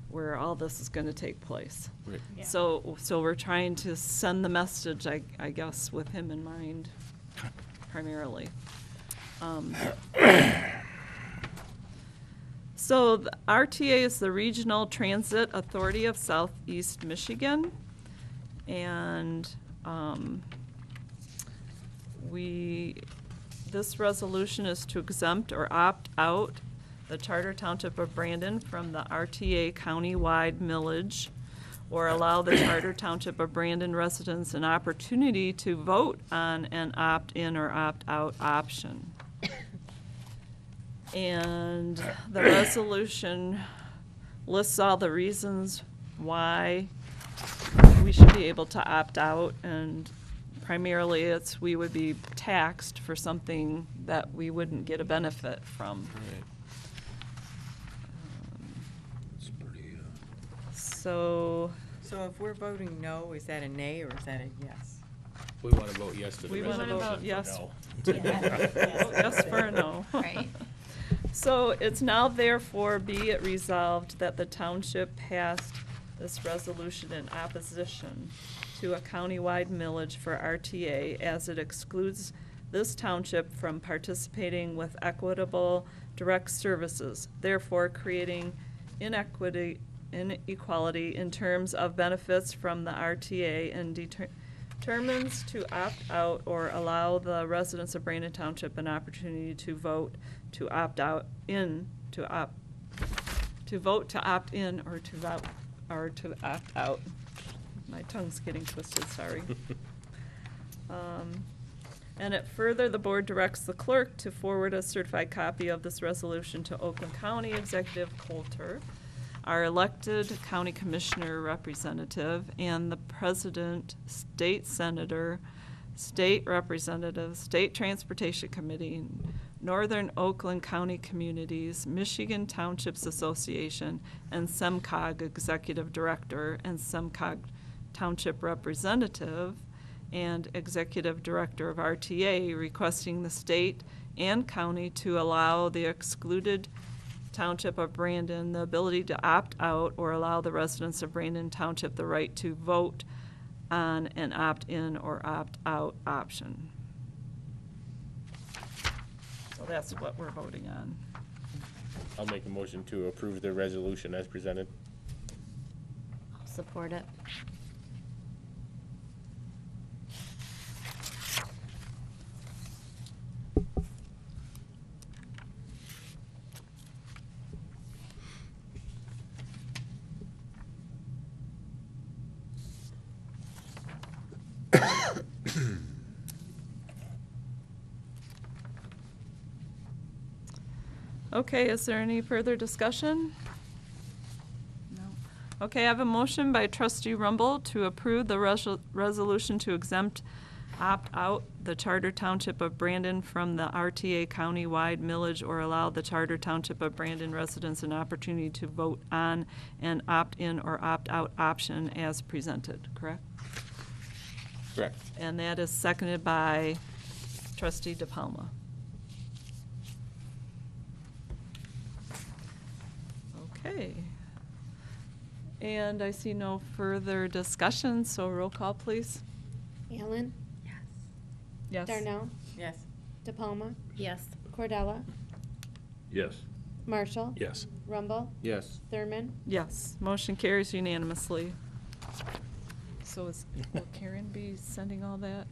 Speaker 1: where all this is going to take place.
Speaker 7: Right.
Speaker 4: Yeah.
Speaker 1: So we're trying to send the message, I guess, with him in mind, primarily. So the RTA is the Regional Transit Authority of Southeast Michigan, and this resolution is to exempt or opt out the Charter Township of Brandon from the RTA countywide millage, or allow the Charter Township of Brandon residents an opportunity to vote on an opt-in or opt-out option. And the resolution lists all the reasons why we should be able to opt out, and primarily it's we would be taxed for something that we wouldn't get a benefit from.
Speaker 6: It's pretty,
Speaker 1: So
Speaker 8: So if we're voting no, is that a nay or is that a yes?
Speaker 7: We want to vote yes to the
Speaker 1: we want to
Speaker 7: resolution.
Speaker 1: vote yes.
Speaker 7: No.
Speaker 1: Vote yes for a no.
Speaker 4: Right.
Speaker 1: So it's now therefore be it resolved that the township passed this resolution in opposition to a countywide millage for RTA as it excludes this township from participating with equitable direct services, therefore creating inequality in terms of benefits from the RTA, and determines to opt out or allow the residents of Brandon Township an opportunity to vote to opt out in, to vote to opt in or to vote, or to opt out. My tongue's getting twisted, sorry. And it further, the board directs the clerk to forward a certified copy of this resolution to Oakland County Executive Coulter, our elected county commissioner representative, and the president, state senator, state representative, state transportation committee, Northern Oakland County Communities, Michigan Townships Association, and SEMCOG executive director, and SEMCOG township representative, and executive director of RTA, requesting the state and county to allow the excluded Township of Brandon the ability to opt out or allow the residents of Brandon Township the right to vote on an opt-in or opt-out option. So that's what we're voting on.
Speaker 7: I'll make a motion to approve the resolution as presented.
Speaker 4: I'll support it.
Speaker 1: Okay, is there any further discussion? No. Okay, I have a motion by trustee Rumble to approve the resolution to exempt opt-out the Charter Township of Brandon from the RTA countywide millage or allow the Charter Township of Brandon residents an opportunity to vote on an opt-in or opt-out option as presented, correct?
Speaker 7: Correct.
Speaker 1: And that is seconded by trustee DePalma. Okay. And I see no further discussion, so roll call, please.
Speaker 3: Allen,
Speaker 1: Yes.
Speaker 3: Darnell,
Speaker 8: Yes.
Speaker 3: DePalma,
Speaker 4: Yes.
Speaker 3: Cordella,
Speaker 6: yes.
Speaker 3: Marshall,
Speaker 2: Yes.
Speaker 3: Rumble,
Speaker 7: Yes.
Speaker 3: Thurman,
Speaker 1: Yes, motion carries unanimously. So will Karen be sending all that?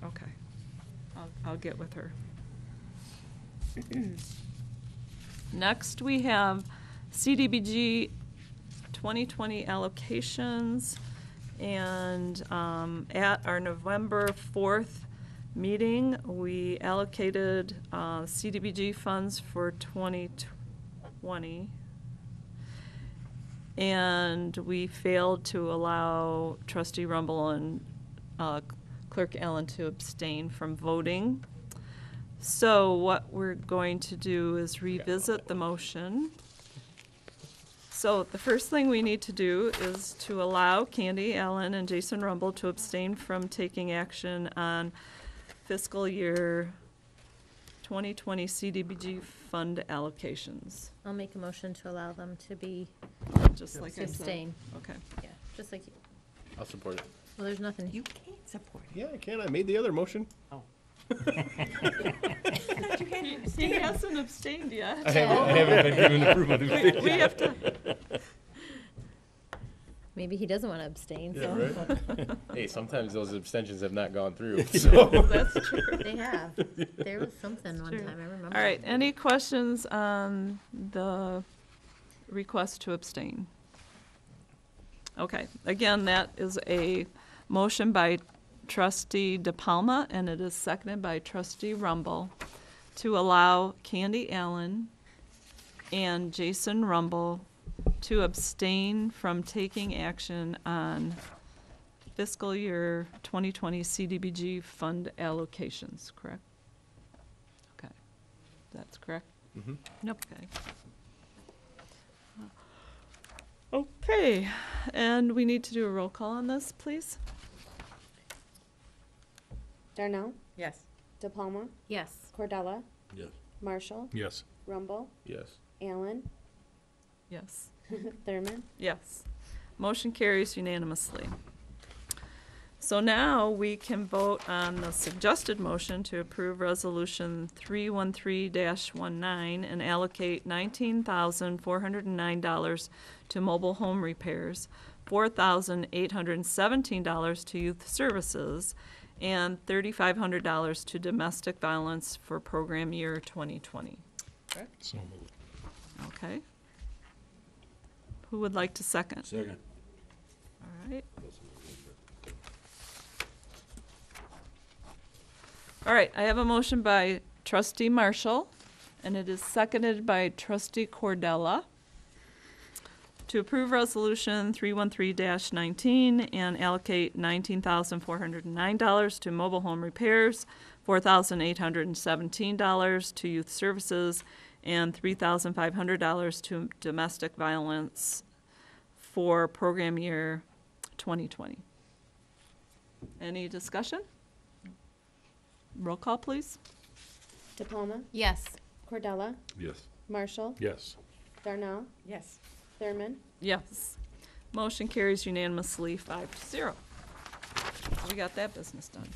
Speaker 1: Okay. I'll get with her. Next, we have CDBG 2020 allocations, and at our November 4th meeting, we allocated CDBG funds for 2020, and we failed to allow trustee Rumble and clerk Allen to abstain from voting. So what we're going to do is revisit the motion. So the first thing we need to do is to allow Candy Allen and Jason Rumble to abstain from taking action on fiscal year 2020 CDBG fund allocations.
Speaker 4: I'll make a motion to allow them to be,
Speaker 1: Just like
Speaker 4: to
Speaker 1: I said.
Speaker 4: abstain.
Speaker 1: Okay.
Speaker 4: Yeah, just like you.
Speaker 7: I'll support it.
Speaker 4: Well, there's nothing.
Speaker 8: You can't support it.
Speaker 7: Yeah, I can. I made the other motion.
Speaker 1: He hasn't abstained yet.
Speaker 7: I haven't been given approval to
Speaker 1: We have to,
Speaker 4: Maybe he doesn't want to abstain,
Speaker 7: Yeah,
Speaker 4: so.
Speaker 7: right? Hey, sometimes those abstentions have not gone through, so.
Speaker 1: that's true.
Speaker 4: They have. There was something one
Speaker 1: True.
Speaker 4: time, I remember.
Speaker 1: All right, any questions on the request to abstain? Okay, again, that is a motion by trustee DePalma, and it is seconded by trustee Rumble to allow Candy Allen and Jason Rumble to abstain from taking action on fiscal year 2020 CDBG fund allocations, correct? Okay, that's correct?
Speaker 4: Nope.
Speaker 1: Okay. Okay, and we need to do a roll call on this, please?
Speaker 3: Darnell,
Speaker 8: Yes.
Speaker 3: DePalma,
Speaker 4: Yes.
Speaker 3: Cordella,
Speaker 6: Yes.
Speaker 3: Marshall,
Speaker 2: Yes.
Speaker 3: Rumble,
Speaker 7: Yes.
Speaker 3: Allen,
Speaker 1: Yes.
Speaker 3: Thurman.
Speaker 1: Yes. Motion carries unanimously. So now we can vote on the suggested motion to approve Resolution 313-19 and allocate $19,409 to mobile home repairs, $4,817 to youth services, and $3,500 to domestic violence for program year 2020.
Speaker 2: So moved.
Speaker 1: Okay. Who would like to second?
Speaker 6: Second.
Speaker 1: All right. All right, I have a motion by trustee Marshall, and it is seconded by trustee Cordella to approve resolution 313-19 and allocate $19,409 to mobile home repairs, $4,817 to youth services, and $3,500 to domestic violence for program year 2020. Any discussion? Roll call, please.
Speaker 3: DePalma,
Speaker 4: Yes.
Speaker 3: Cordella,
Speaker 6: Yes.
Speaker 3: Marshall,
Speaker 2: Yes.
Speaker 3: Darnell,
Speaker 8: Yes.
Speaker 3: Thurman.
Speaker 1: Yes. Motion carries unanimously 5-0. So we got that business done.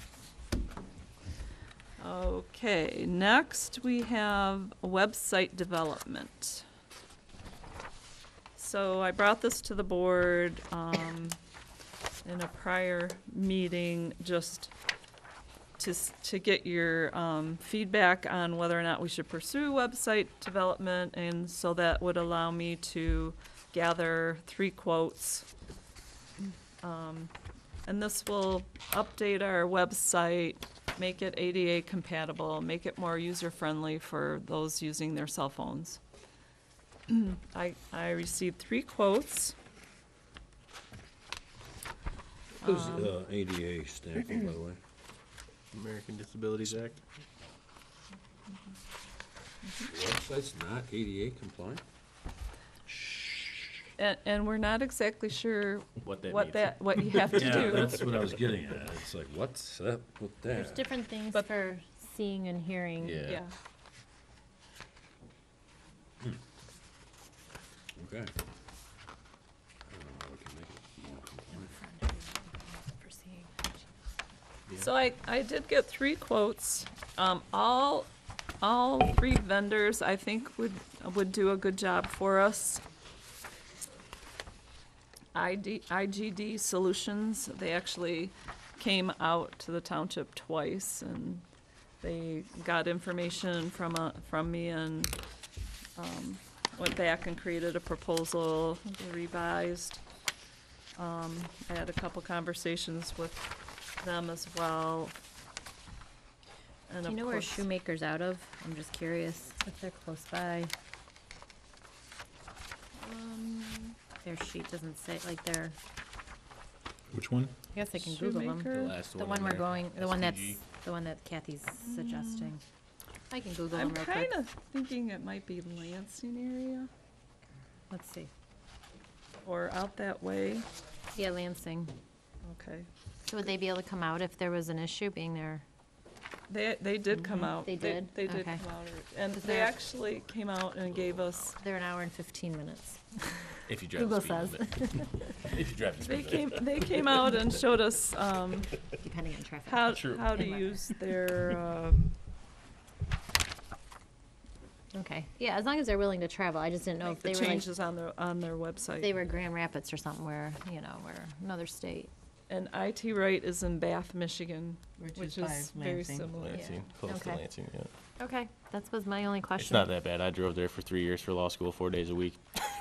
Speaker 1: Okay, next we have website development. So I brought this to the board in a prior meeting just to get your feedback on whether or not we should pursue website development, and so that would allow me to gather 3 quotes. And this will update our website, make it ADA compatible, make it more user-friendly for those using their cell phones. I received 3 quotes.
Speaker 6: What does ADA stand for, by the way?
Speaker 7: American Disabilities Act.
Speaker 6: Website's not ADA compliant?
Speaker 1: And we're not exactly sure
Speaker 7: What that
Speaker 1: what
Speaker 7: means.
Speaker 1: what you have to
Speaker 6: Yeah,
Speaker 1: do.
Speaker 6: that's what I was getting at. It's like, what's up with
Speaker 4: There's
Speaker 6: that?
Speaker 4: different things
Speaker 1: But-
Speaker 4: for seeing and hearing.
Speaker 7: Yeah.
Speaker 1: Yeah.
Speaker 6: Okay. I don't know how we can make it more compliant.
Speaker 4: For seeing.
Speaker 1: So I did get 3 quotes. All 3 vendors I think would do a good job for us. IGD Solutions, they actually came out to the township twice, and they got information from me and went back and created a proposal, revised. I had a couple conversations with them as well. And
Speaker 4: Do you
Speaker 1: of
Speaker 4: know where
Speaker 1: course-
Speaker 4: Shoemaker's out of? I'm just curious if they're close by. Their sheet doesn't say, like, their,
Speaker 2: Which one?
Speaker 4: I guess I can Google them.
Speaker 1: Shoemaker?
Speaker 7: The last
Speaker 4: The
Speaker 7: one.
Speaker 4: one
Speaker 7: in
Speaker 4: we're
Speaker 7: there.
Speaker 4: going, the one
Speaker 7: SPG.
Speaker 4: the one that Kathy's suggesting. I can Google
Speaker 1: I'm
Speaker 4: them real quick.
Speaker 1: kind of thinking it might be Lansing area
Speaker 4: Let's see.
Speaker 1: or out that way.
Speaker 4: Yeah, Lansing.
Speaker 1: Okay.
Speaker 4: So would they be able to come out if there was an issue, being there?
Speaker 1: They did come out.
Speaker 4: They did?
Speaker 1: They did
Speaker 4: Okay.
Speaker 1: come out. And
Speaker 4: Is
Speaker 1: they
Speaker 4: there-
Speaker 1: actually came out and gave us,
Speaker 4: They're an hour and 15 minutes.
Speaker 7: If you drive
Speaker 4: Google
Speaker 7: the speed
Speaker 4: says.
Speaker 7: limit. If you drive the
Speaker 1: they
Speaker 7: speed limit.
Speaker 1: they came out and showed us
Speaker 4: Depending on traffic.
Speaker 1: how
Speaker 7: True.
Speaker 1: to
Speaker 4: And weather.
Speaker 1: use their,
Speaker 4: Okay. Yeah, as long as they're willing to travel. I just didn't know if
Speaker 1: the
Speaker 4: they were like,
Speaker 1: changes on their website.
Speaker 4: they were Grand Rapids or something where, where another state.
Speaker 1: And IT Right is in Bath, Michigan,
Speaker 10: Which
Speaker 1: which
Speaker 10: is by
Speaker 1: is very
Speaker 10: Lansing.
Speaker 1: similar.
Speaker 7: Lansing, close to
Speaker 4: Okay.
Speaker 7: Lansing, yeah.
Speaker 4: Okay, that was my only question.
Speaker 7: It's not that bad. I drove there for 3 years for law school, 4 days a week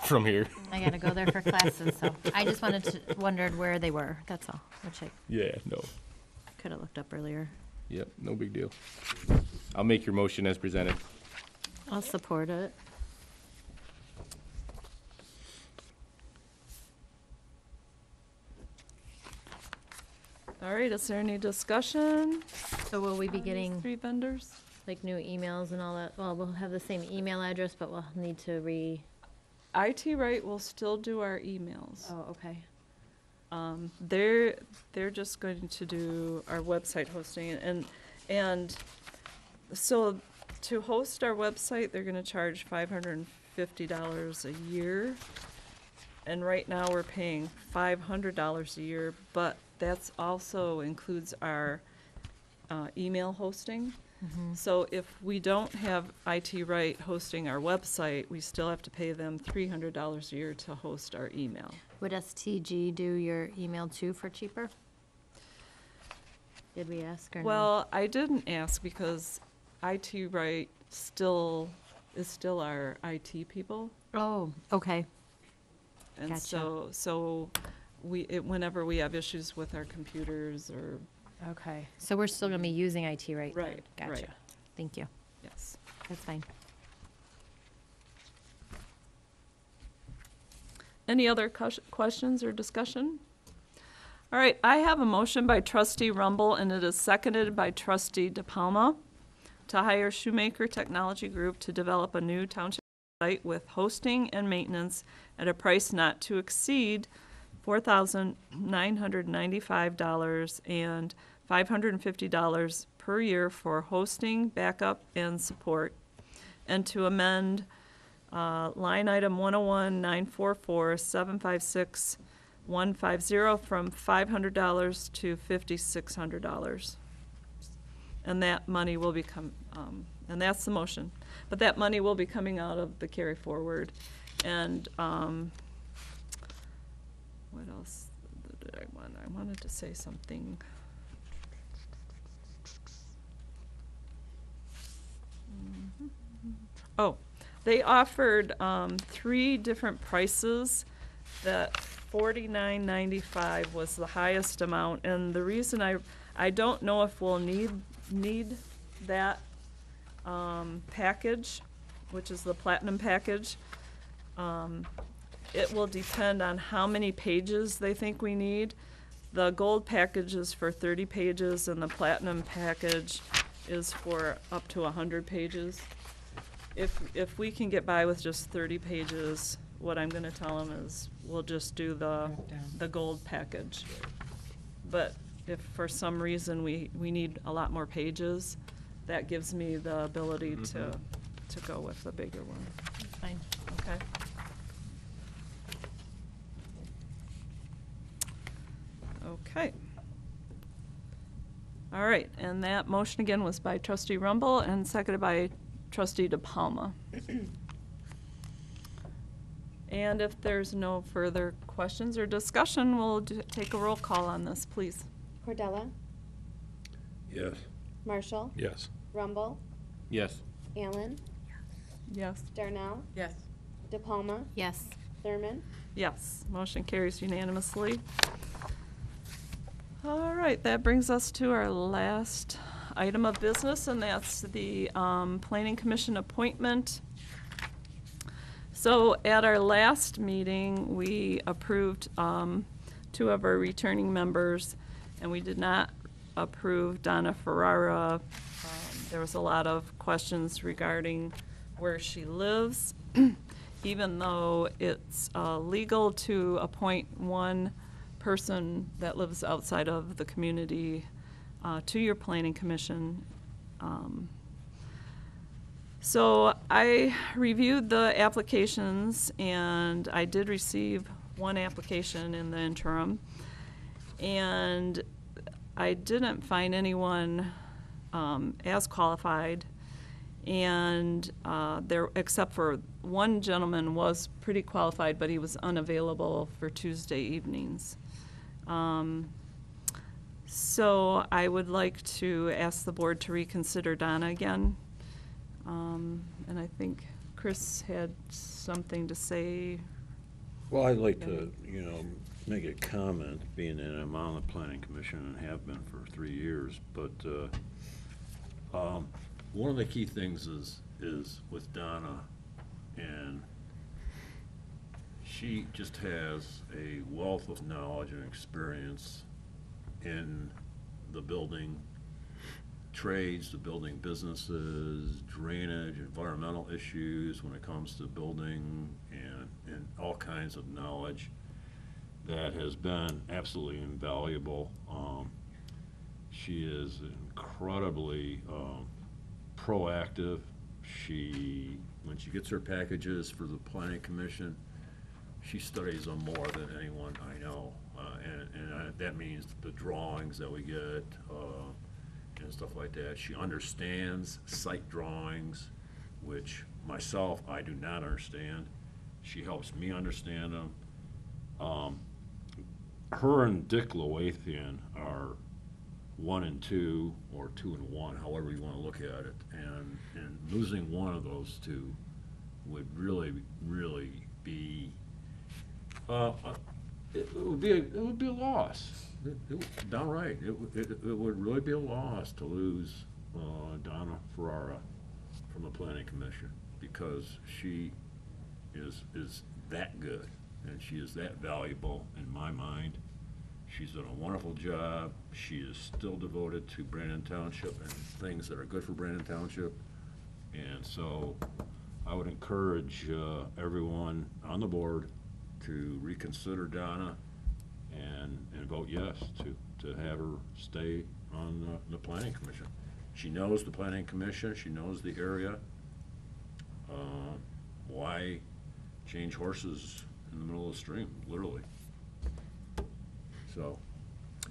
Speaker 7: from here.
Speaker 4: I gotta go there for classes, so I just wondered where they were, that's all, which I
Speaker 7: Yeah, no.
Speaker 4: could have looked up earlier.
Speaker 7: Yep, no big deal. I'll make your motion as presented.
Speaker 4: I'll support it.
Speaker 1: right, is there any discussion?
Speaker 4: So will we be
Speaker 1: on these
Speaker 4: getting
Speaker 1: 3 vendors?
Speaker 4: like new emails and all that? Well, we'll have the same email address, but we'll need to
Speaker 1: IT Right will still do our emails.
Speaker 4: Oh, okay.
Speaker 1: They're just going to do our website hosting, and so to host our website, they're gonna charge $550 a year. And right now, we're paying $500 a year, but that's also includes our email hosting. So if we don't have IT Right hosting our website, we still have to pay them $300 a year to host our email.
Speaker 4: Would STG do your email too for cheaper? Did we ask or no?
Speaker 1: Well, I didn't ask because IT Right is still our IT people.
Speaker 4: Oh, okay.
Speaker 1: And
Speaker 4: Gotcha.
Speaker 1: so whenever we have issues with our computers or,
Speaker 4: Okay. So we're still gonna be using IT right then?
Speaker 1: Right,
Speaker 4: Gotcha.
Speaker 1: right.
Speaker 4: Thank you.
Speaker 1: yes.
Speaker 4: That's fine.
Speaker 1: Any other questions or discussion? All right, I have a motion by trustee Rumble, and it is seconded by trustee DePalma to hire Shoemaker Technology Group to develop a new township site with hosting and maintenance at a price not to exceed $4,995 and $550 per year for hosting, backup, and support, and to amend line item 101-944-756-150 from $500 to $5,600. And that money will become, and that's the motion, but that money will be coming out of the carry forward. And what else did I want? I wanted to say something. Oh, they offered 3 different prices. That $49.95 was the highest amount, and the reason I don't know if we'll need that package, which is the platinum package. It will depend on how many pages they think we need. The gold package is for 30 pages, and the platinum package is for up to 100 pages. If we can get by with just 30 pages, what I'm gonna tell them is we'll just do the gold package. But if for some reason we need a lot more pages, that gives me the ability to go with the bigger one.
Speaker 4: Fine.
Speaker 1: Okay. Okay. All right, and that motion again was by trustee Rumble and seconded by trustee DePalma. And if there's no further questions or discussion, we'll take a roll call on this, please.
Speaker 3: Cordella,
Speaker 6: Yes.
Speaker 3: Marshall,
Speaker 2: Yes.
Speaker 3: Rumble,
Speaker 7: Yes.
Speaker 3: Allen,
Speaker 1: Yes.
Speaker 8: Yes.
Speaker 3: Darnell, DePalma,
Speaker 4: Yes.
Speaker 3: Thurman.
Speaker 1: Yes, motion carries unanimously. All right, that brings us to our last item of business, and that's the Planning Commission appointment. So at our last meeting, we approved 2 of our returning members, and we did not approve Donna Ferrara. There was a lot of questions regarding where she lives, even though it's legal to appoint one person that lives outside of the community to your planning commission. So I reviewed the applications, and I did receive 1 application in the interim, and I didn't find anyone as qualified, and except for one gentleman was pretty qualified, but he was unavailable for Tuesday evenings. So I would like to ask the board to reconsider Donna again. And I think Chris had something to say.
Speaker 6: Well, I'd like to, make a comment, being that I'm on the planning commission and have been for 3 years, but, one of the key things is with Donna, and she just has a wealth of knowledge and experience in the building trades, the building businesses, drainage, environmental issues when it comes to building, and all kinds of knowledge that has been absolutely invaluable. She is incredibly proactive. When she gets her packages for the planning commission, she studies them more than anyone I know. That means the drawings that we get and stuff like that. She understands site drawings, which myself, I do not understand. She helps me understand them. Her and Dick Lewathian are 1 and 2, or 2 and 1, however you want to look at it. And losing one of those two would really be it would be a loss. Downright, it would really be a loss to lose Donna Ferrara from the planning commission, because she is that good and she is that valuable in my mind. She's done a wonderful job. She is still devoted to Brandon Township and things that are good for Brandon Township. And so I would encourage everyone on the board to reconsider Donna and vote yes to have her stay on the planning commission. She knows the planning commission. She knows the area. Why change horses in the middle of the stream, literally? So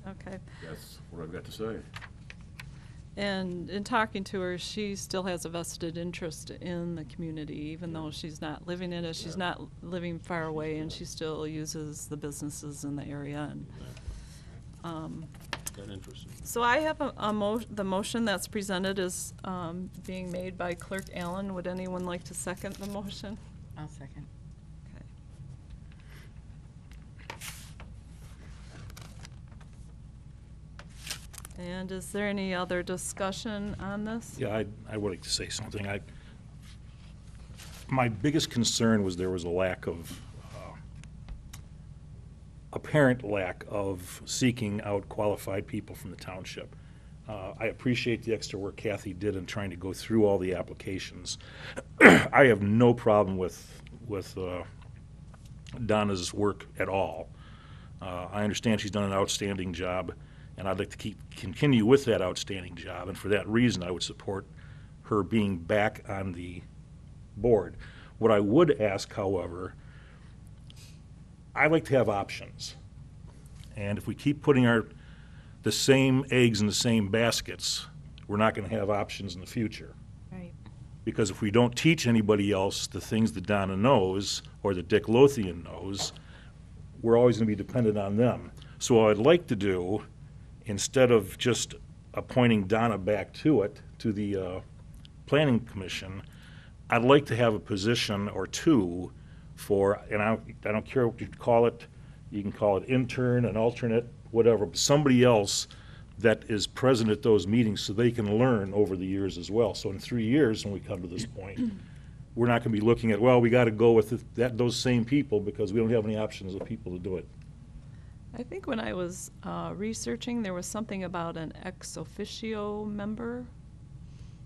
Speaker 1: Okay.
Speaker 6: that's what I've got to say.
Speaker 1: And in talking to her, she still has a vested interest in the community, even though she's not living in it. She's not living far away, and she still uses the businesses in the area. And
Speaker 6: That interesting.
Speaker 1: so I have the motion that's presented is being made by Clerk Allen. Would anyone like to second the motion?
Speaker 8: I'll second.
Speaker 1: Okay. And is there any other discussion on this?
Speaker 2: Yeah, I would like to say something. My biggest concern was there was a lack of, apparent lack of seeking out qualified people from the township. I appreciate the extra work Kathy did in trying to go through all the applications. I have no problem with Donna's work at all. I understand she's done an outstanding job, and I'd like to continue with that outstanding job, and for that reason, I would support her being back on the board. What I would ask, however, I like to have options. And if we keep putting the same eggs in the same baskets, we're not going to have options in the future.
Speaker 4: Right.
Speaker 2: Because if we don't teach anybody else the things that Donna knows or that Dick Lothian knows, we're always going to be dependent on them. So what I'd like to do, instead of just appointing Donna back to the Planning Commission, I'd like to have a position or two for, and I don't care what you call it, you can call it intern, an alternate, whatever, but somebody else that is present at those meetings so they can learn over the years as well. So in 3 years, when we come to this point, we're not going to be looking at, well, we got to go with those same people because we don't have any options of people to do it.
Speaker 1: I think when I was researching, there was something about an ex officio member.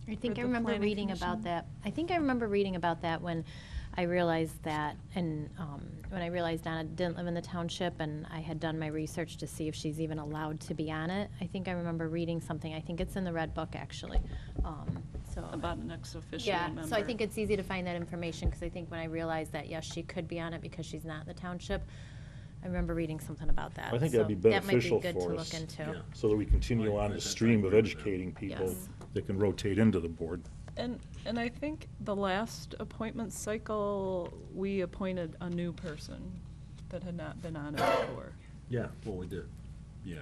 Speaker 4: I think
Speaker 1: For
Speaker 4: I
Speaker 1: the
Speaker 4: remember
Speaker 1: planning
Speaker 4: reading
Speaker 1: commission?
Speaker 4: about that. I think I remember reading about that when I realized that, and when I realized Donna didn't live in the township, and I had done my research to see if she's even allowed to be on it. I think I remember reading something. I think it's in the Red Book, actually. So
Speaker 1: About an ex officio
Speaker 4: yeah,
Speaker 1: member.
Speaker 4: so I think it's easy to find that information, because I think when I realized that, yes, she could be on it because she's not in the township, I remember reading something about that.
Speaker 2: I think
Speaker 4: So
Speaker 2: that'd be beneficial
Speaker 4: That might be good
Speaker 2: for
Speaker 4: to
Speaker 2: us.
Speaker 4: look into.
Speaker 6: Yeah.
Speaker 2: So that we continue on the stream of educating people
Speaker 4: Yes.
Speaker 2: that can rotate into the board.
Speaker 1: And I think the last appointment cycle, we appointed a new person that had not been on it before.
Speaker 6: Yeah, well, we did. Yeah.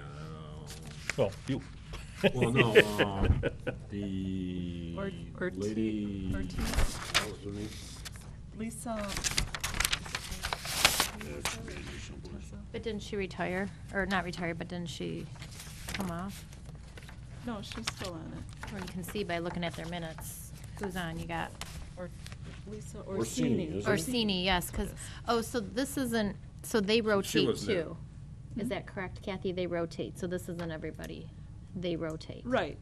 Speaker 2: Well, you.
Speaker 6: Well, no, the
Speaker 1: Or
Speaker 6: lady,
Speaker 1: Ortiz.
Speaker 6: what was her name?
Speaker 1: Lisa.
Speaker 4: But didn't she retire? Or not retire, but didn't she come off?
Speaker 1: No, she's still on it.
Speaker 4: Or you can see by looking at their minutes who's on. You got
Speaker 1: Or Lisa
Speaker 6: Orsini,
Speaker 1: Orsini.
Speaker 6: isn't it?
Speaker 4: Orsini, yes, because, oh, so this isn't, so they rotate
Speaker 6: was new.
Speaker 4: too. Is that correct, Kathy? They rotate, so this isn't everybody. they rotate?
Speaker 1: Right.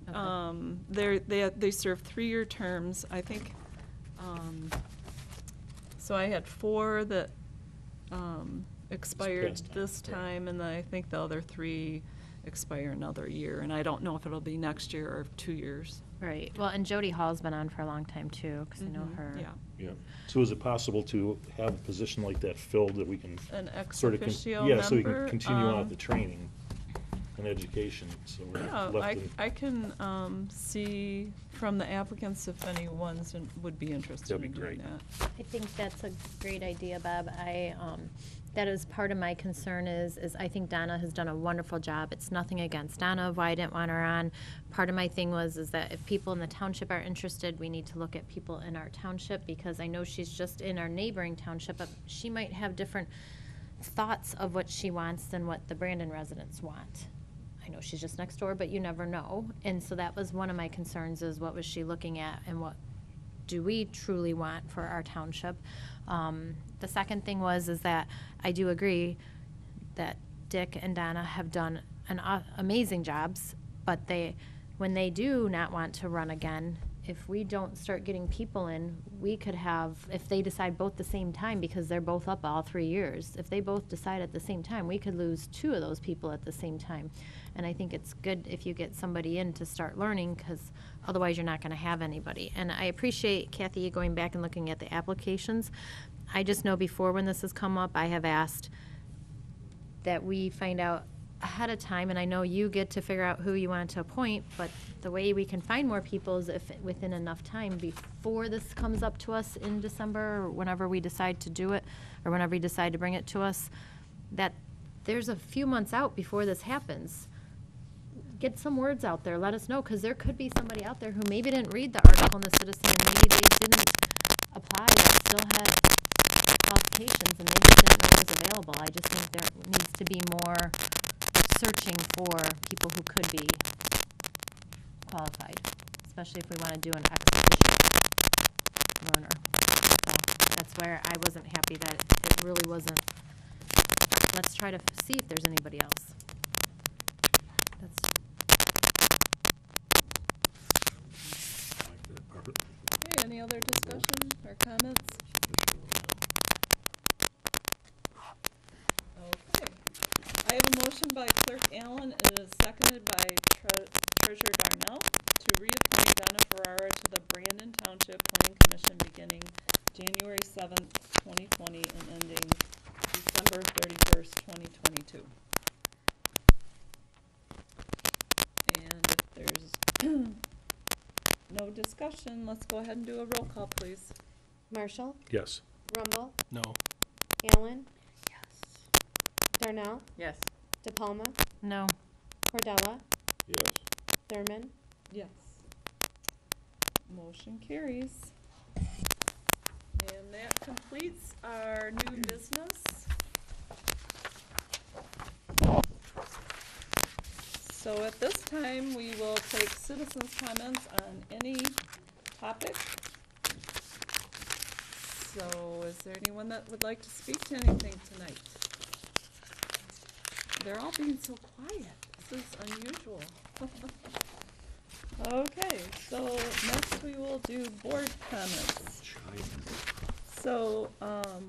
Speaker 4: Okay.
Speaker 1: They serve 3-year terms, I think. So I had 4 that expired
Speaker 2: past time,
Speaker 1: this
Speaker 2: right.
Speaker 1: time, and then I think the other 3 expire another year, and I don't know if it'll be next year or 2 years.
Speaker 4: Right. Well, and Jody Hall's been on for a long time too, because I know
Speaker 1: Mhm,
Speaker 4: her.
Speaker 1: Yeah.
Speaker 6: Yeah.
Speaker 2: So is it possible to have a position like that filled that we can
Speaker 1: An ex
Speaker 2: sort of,
Speaker 1: officio
Speaker 2: yeah, so we
Speaker 1: member,
Speaker 2: can continue on with the training and education, so we're
Speaker 1: Yeah,
Speaker 2: not left in.
Speaker 1: I can see from the applicants if any ones would be interested
Speaker 2: That'd
Speaker 1: in
Speaker 2: be
Speaker 1: doing
Speaker 2: great.
Speaker 1: that.
Speaker 4: I think that's a great idea, Bob. That is part of my concern is I think Donna has done a wonderful job. It's nothing against Donna, why I didn't want her on. Part of my thing is that if people in the township are interested, we need to look at people in our township, because I know she's just in our neighboring township, but she might have different thoughts of what she wants than what the Brandon residents want. I know she's just next door, but you never know. And so that was one of my concerns, is what was she looking at and what do we truly want for our township? The second thing is that I do agree that Dick and Donna have done amazing jobs, but when they do not want to run again, if we don't start getting people in, we could have, if they decide both the same time, because they're both up all 3 years, if they both decide at the same time, we could lose 2 of those people at the same time. And I think it's good if you get somebody in to start learning, because otherwise you're not going to have anybody. And I appreciate, Kathy, you going back and looking at the applications. I just know before, when this has come up, I have asked that we find out ahead of time, and I know you get to figure out who you want to appoint, but the way we can find more people is if within enough time before this comes up to us in December, or whenever we decide to do it, or whenever we decide to bring it to us, that there's a few months out before this happens. Get some words out there, let us know, because there could be somebody out there who maybe didn't read the article in the Citizen, and maybe they didn't apply, but still had qualifications, and they just didn't know it was available. I just think there needs to be more searching for people who could be qualified, especially if we want to do an ex officio learner. So that's where I wasn't happy that it really wasn't. Let's try to see if there's anybody else. That's
Speaker 1: Okay, any other discussion or comments? Okay. I have a motion by Clerk Allen. It is seconded by Treasurer Darnell to reappoint Donna Ferrara to the Brandon Township Planning Commission beginning January 7th, 2020 and ending December 31st, 2022. And if there's no discussion, let's go ahead and do a roll call, please.
Speaker 3: Marshall,
Speaker 2: Yes.
Speaker 3: Rumble,
Speaker 7: No.
Speaker 3: Allen. Yes. Darnell,
Speaker 8: Yes.
Speaker 3: DePalma,
Speaker 4: no.
Speaker 3: Cordella,
Speaker 6: Yes.
Speaker 3: Thurman.
Speaker 1: Yes. Motion carries. And that completes our new business. So at this time, we will take citizens' comments on any topic. So is there anyone that would like to speak to anything tonight? They're all being so quiet. This is unusual. Okay, so next we will do board comments. So,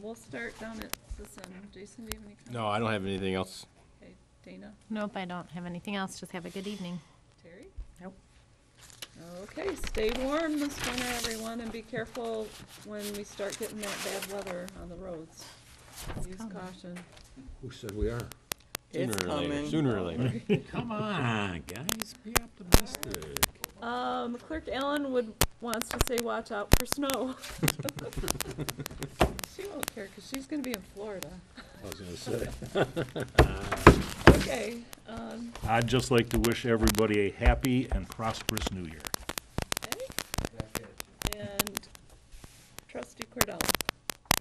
Speaker 1: we'll start down at Citizen. Jason, do you have any comments?
Speaker 7: No, I don't have anything else.
Speaker 1: Okay, Dana,
Speaker 4: Nope, I don't have anything else. Just have a good evening.
Speaker 1: Terry?
Speaker 8: Nope.
Speaker 1: Okay, stay warm this winter, everyone, and be careful when we start getting that bad weather on the roads. Use caution.
Speaker 6: Who said we are?
Speaker 8: It's
Speaker 7: Sooner or later.
Speaker 8: coming.
Speaker 7: Sooner or later.
Speaker 6: Come on, guys, be optimistic.
Speaker 1: Clerk Allen wants to say watch out for snow. She won't care, because she's gonna be in Florida.
Speaker 6: I was gonna say.
Speaker 1: Okay,
Speaker 2: I'd just like to wish everybody a happy and prosperous new year.
Speaker 1: okay. And Trustee Cordell.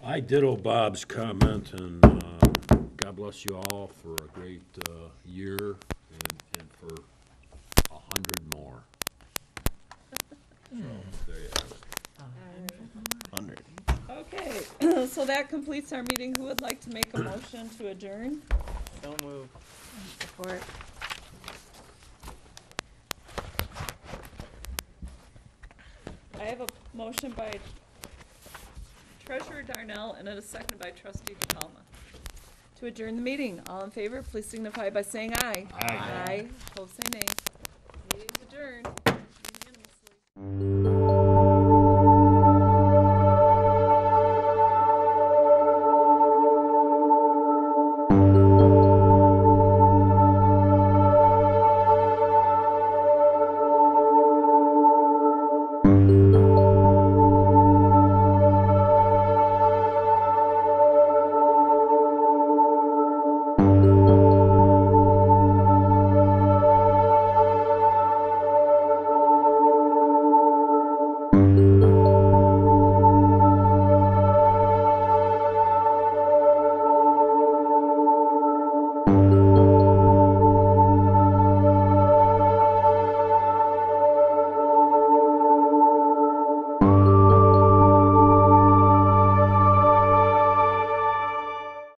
Speaker 6: I ditto Bob's comment, and God bless you all for a great year and for 100 more. So, there you have it.
Speaker 7: 100.
Speaker 1: Okay, so that completes our meeting. Who would like to make a motion to adjourn?
Speaker 8: Don't move.
Speaker 4: Support.
Speaker 1: have a motion by Treasurer Darnell and a second by Trustee DePalma. To adjourn the meeting, all in favor, please signify by saying aye. Aye. Aye, opposed say nay.